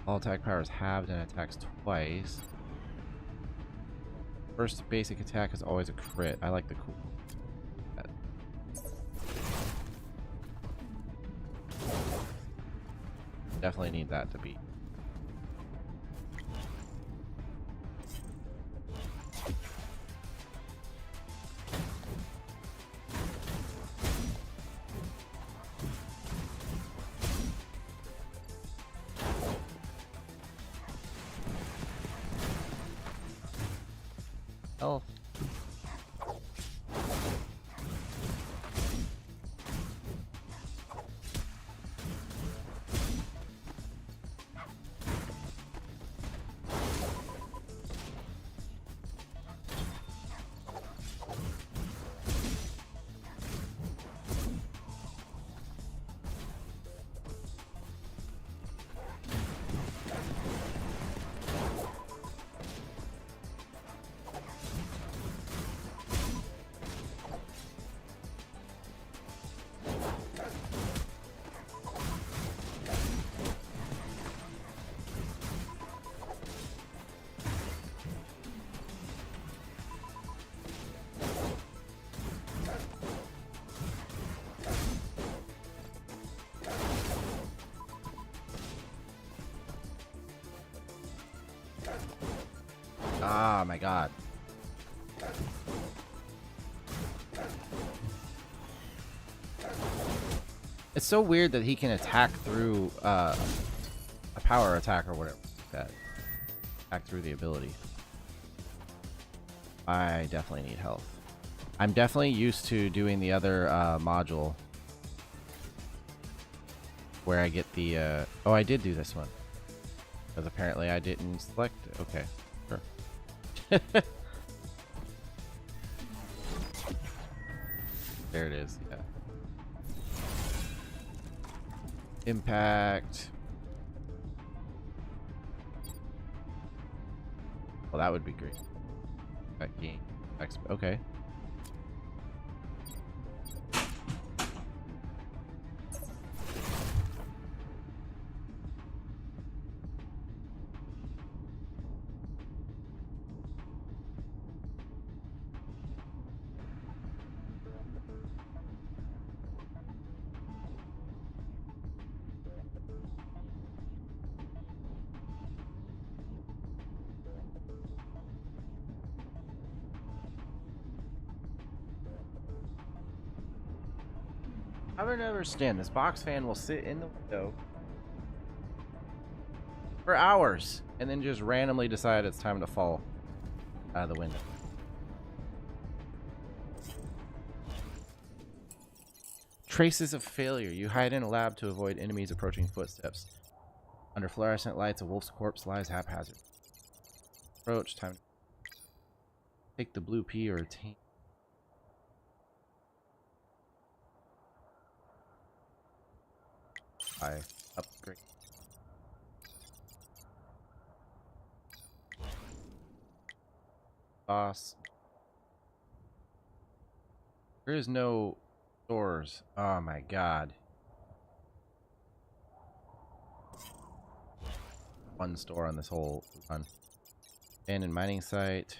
All attack powers halved and attacks twice. First basic attack is always a crit. I like the cool. Definitely need that to beat. Health. Ah, my God. It's so weird that he can attack through a power attack or whatever like that. Attack through the ability. I definitely need health. I'm definitely used to doing the other module where I get the oh, I did do this one because apparently I didn't select it. Okay, sure. There it is. Yeah. Impact. Well, that would be great. Game. Okay. I don't understand. This box fan will sit in the window for hours and then just randomly decide it's time to fall out of the window. Traces of failure. You hide in a lab to avoid enemies approaching footsteps. Under fluorescent lights, a wolf's corpse lies haphazard. Approach. Time to take the blue pea or attain. I upgrade. Boss. There is no stores. Oh my God. One store on this whole run. Abandoned mining site.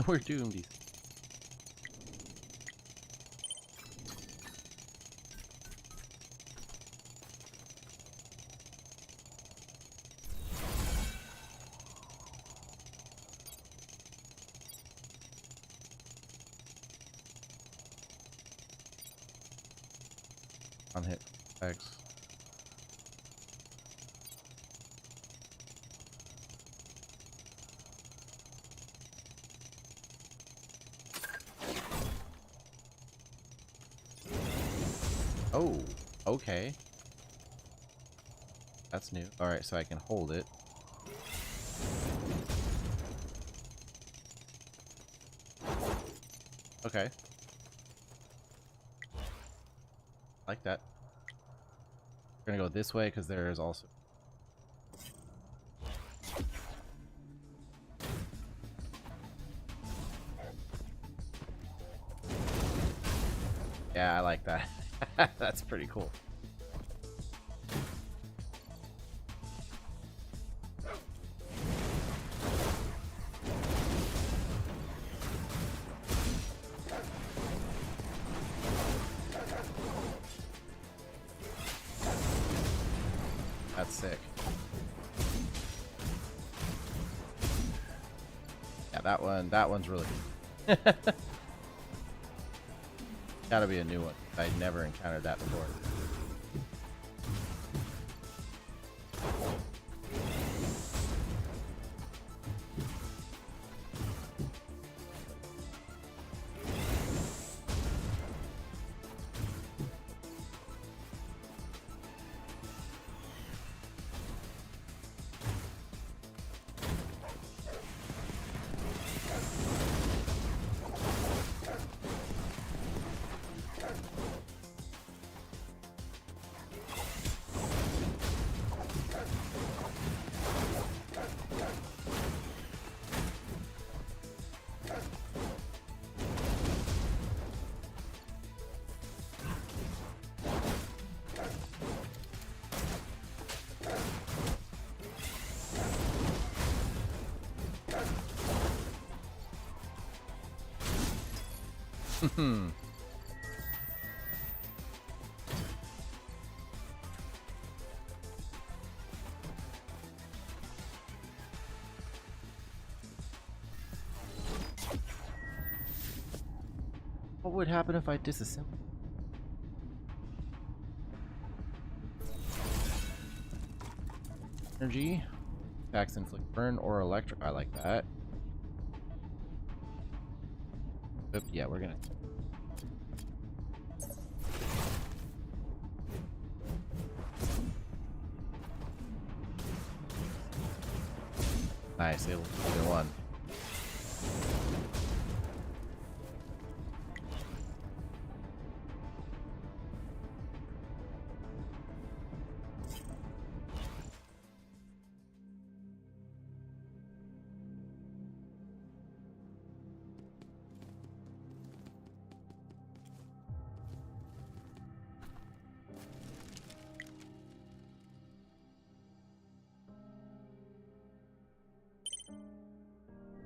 We're doomed. On hit X. Oh, okay. That's new. Alright, so I can hold it. Okay. Like that. We're gonna go this way because there is also. Yeah, I like that. That's pretty cool. That's sick. Yeah, that one's really good. Gotta be a new one. I never encountered that before. What would happen if I disassemble? Energy. Attacks inflict burn or electric. I like that. Oop, yeah, we're gonna. Nice, either one.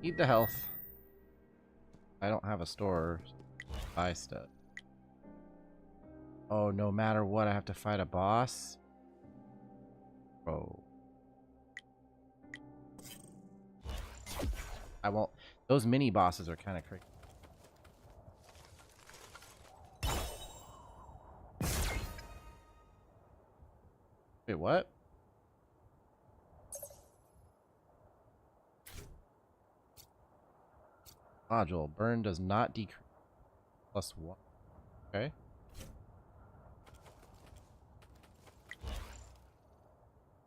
Need the health. I don't have a store. Buy stuff. Oh, no matter what, I have to fight a boss? Bro. I won't. Those mini bosses are kind of crazy. Wait, what? Module. Burn does not decrease. +1. Okay.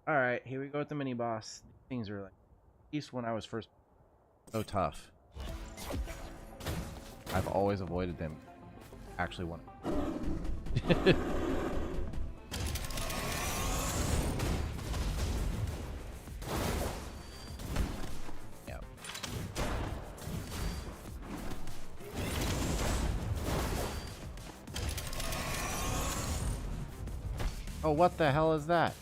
Alright, here we go with the mini boss. These things are like, at least when I was first, so tough. I've always avoided them. Actually want to. Oh, what the hell is that?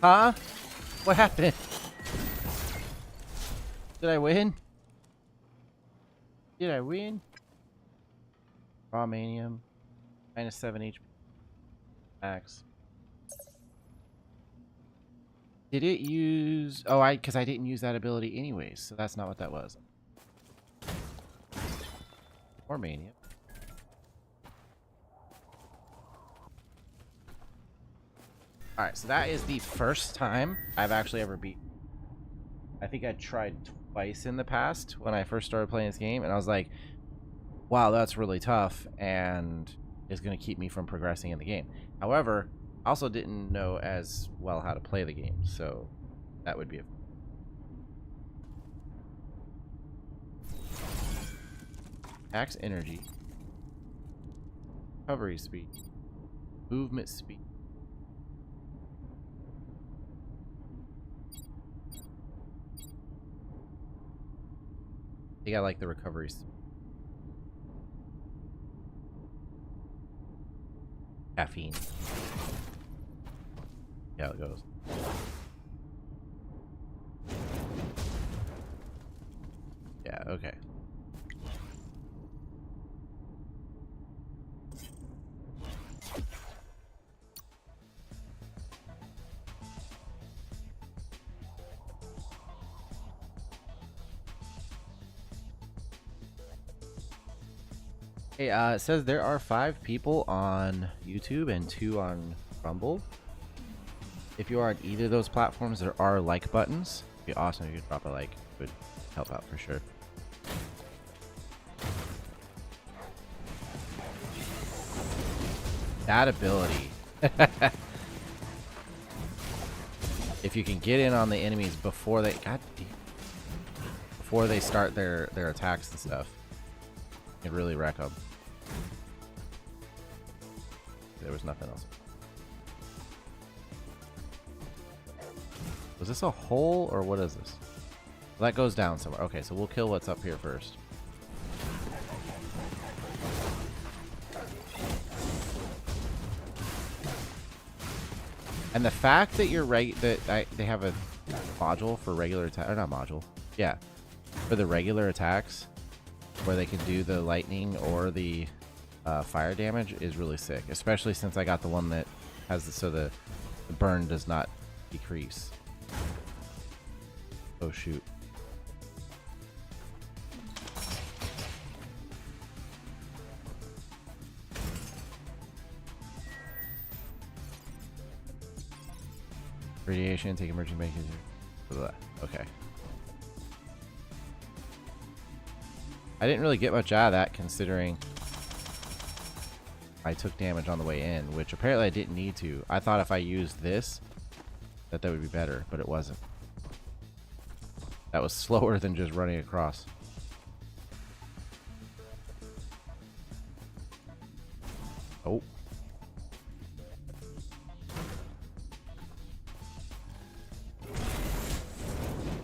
Huh? What happened? Did I win? Did I win? Raw Manium. -7 HP. Max. Did it use... Oh, because I didn't use that ability anyways, so that's not what that was. Or Manium. Alright, so that is the first time I've actually ever beat. I think I tried twice in the past when I first started playing this game, and I was like, wow, that's really tough, and it's going to keep me from progressing in the game. However, I also didn't know as well how to play the game, so that would be a... Max energy. Recovery speed. Movement speed. I think I like the recovery speed. Caffeine. Yeah, it goes. Yeah, okay. Hey, it says there are 5 people on YouTube and 2 on Rumble. If you are on either of those platforms, there are like buttons. It'd be awesome if you could drop a like. It would help out for sure. That ability. If you can get in on the enemies before they... God damn. Before they start their attacks and stuff. You can really wreck them. There was nothing else. Was this a hole or what is this? Well, that goes down somewhere. Okay, so we'll kill what's up here first. And the fact that they have a module for regular attack, or not module, yeah, for the regular attacks, where they can do the lightning or the fire damage is really sick. Especially since I got the one that has the burn does not decrease. Oh shoot. Radiation, take emergency bandages. Okay. I didn't really get much out of that considering I took damage on the way in, which apparently I didn't need to. I thought if I used this, that would be better, but it wasn't. That was slower than just running across. Oh.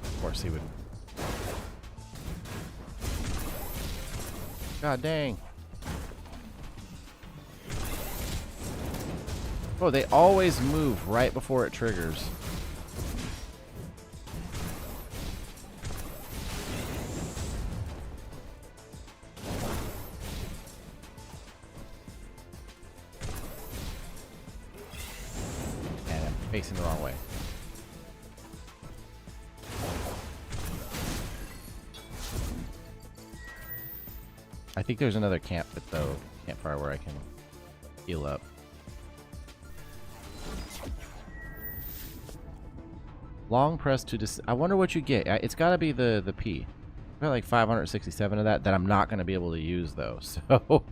Of course he would. God dang. Oh, they always move right before it triggers. And I'm facing the wrong way. I think there's another campfire where I can heal up. Long press to dis. I wonder what you get. It's got to be the P. I've got like 567 of that I'm not going to be able to use though. So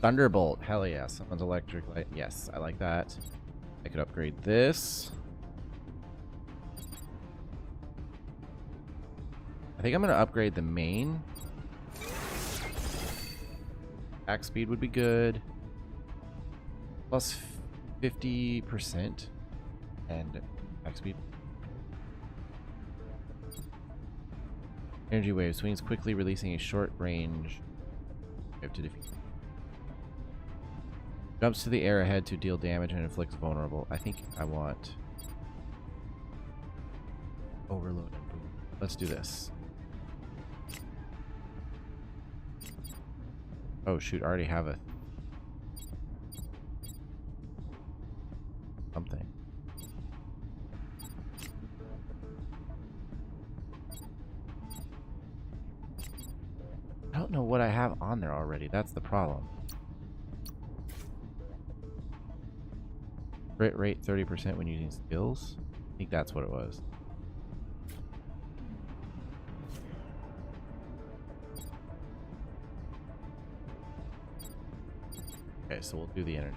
Thunderbolt. Hell yeah. Someone's electric light. Yes, I like that. I could upgrade this. I think I'm going to upgrade the main. Attack speed would be good. Plus 50% and attack speed. Energy wave swings quickly, releasing a short range. We have to defeat. Jumps to the air ahead to deal damage and inflicts vulnerable. I think I want overload and boom. Let's do this. Oh shoot, I already have a something. I don't know what I have on there already. That's the problem. Crit rate 30% when using skills. I think that's what it was. Okay, so we'll do the energy.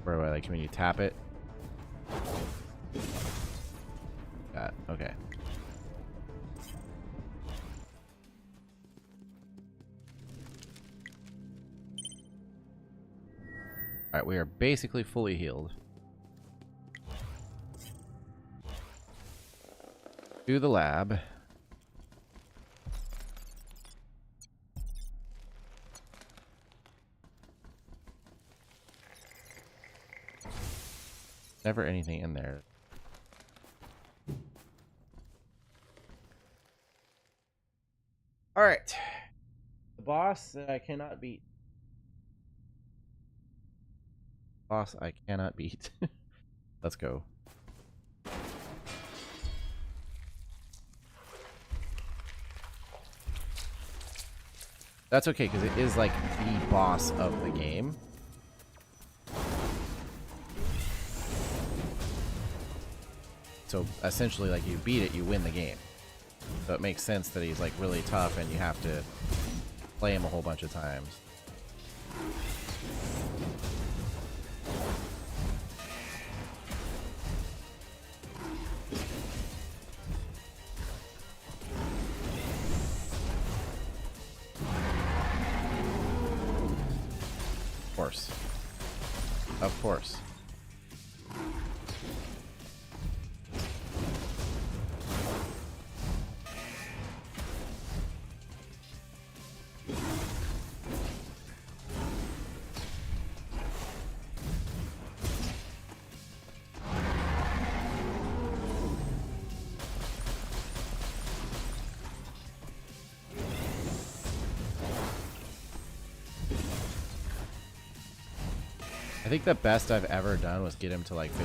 Where do I like when you tap it? That okay. Alright, we are basically fully healed. To the lab. Never anything in there. Alright. The boss that I cannot beat. Boss I cannot beat. Let's go. That's okay, because it is like the boss of the game. So essentially, like, you beat it, you win the game. So it makes sense that he's like really tough and you have to play him a whole bunch of times. Of course. Of course. I think the best I've ever done was get him to like 50%.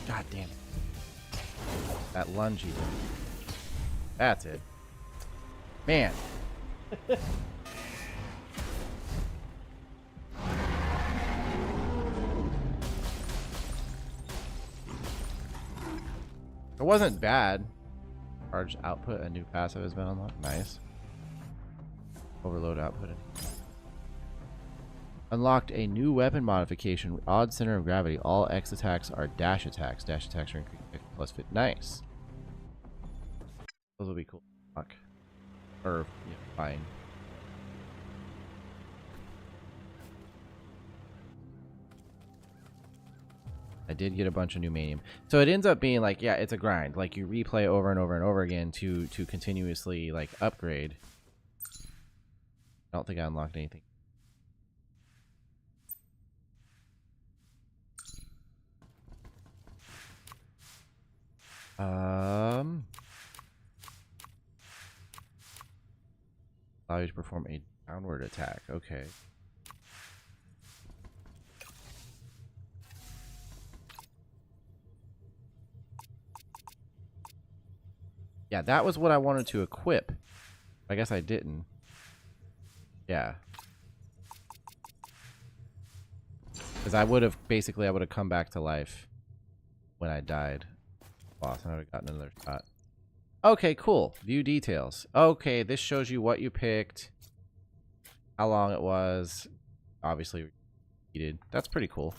God damn it. That lunge he did. That's it. Man. It wasn't bad. Charge output, a new passive has been unlocked. Nice. Overload output. Unlocked a new weapon modification. Odd center of gravity. All X attacks are dash attacks. Dash attacks are increased plus fit. Nice. Those will be cool. Fuck. Or, yeah, fine. I did get a bunch of new manium. So it ends up being like, yeah, it's a grind. Like you replay over and over and over again to continuously like upgrade. I don't think I unlocked anything. Allow you to perform a downward attack. Okay. Yeah, that was what I wanted to equip. I guess I didn't. Yeah. Because I would have, basically, I would have come back to life when I died. Boss, and I would have gotten another shot. Okay, cool. View details. Okay, this shows you what you picked, how long it was. Obviously, repeated. That's pretty cool.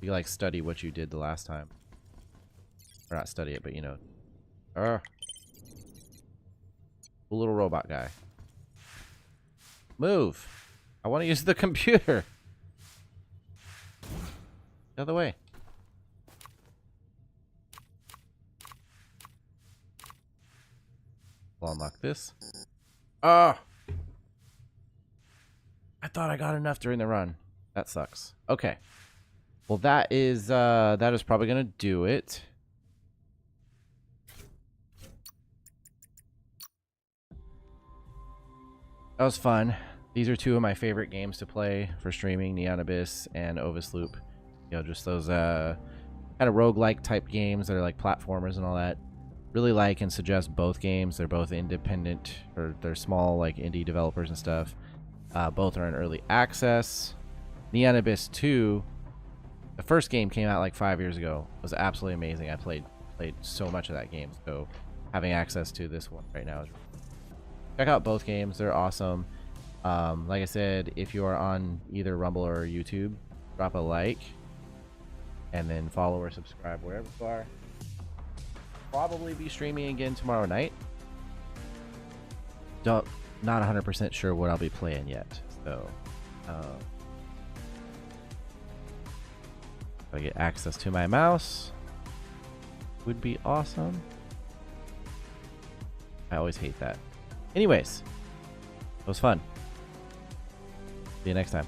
You like study what you did the last time. Or not study it, but you know. Cool little robot guy. Move. I want to use the computer. The other way. We'll unlock this. I thought I got enough during the run. That sucks. Okay. Well, that is probably gonna do it. That was fun. These are two of my favorite games to play for streaming, Neon Abyss and Ovis Loop. You know, just those kind of roguelike type games that are like platformers and all that. Really like and suggest both games. They're both independent, or they're small like indie developers and stuff. Both are in early access. Neon Abyss 2, the first game came out like 5 years ago. It was absolutely amazing. I played so much of that game, so having access to this one right now is... Check out both games. They're awesome. Like I said, if you are on either Rumble or YouTube, drop a like and then follow or subscribe wherever you are. Probably be streaming again tomorrow night. Not 100% sure what I'll be playing yet, so if I get access to my mouse, would be awesome. I always hate that. Anyways, it was fun. See you next time.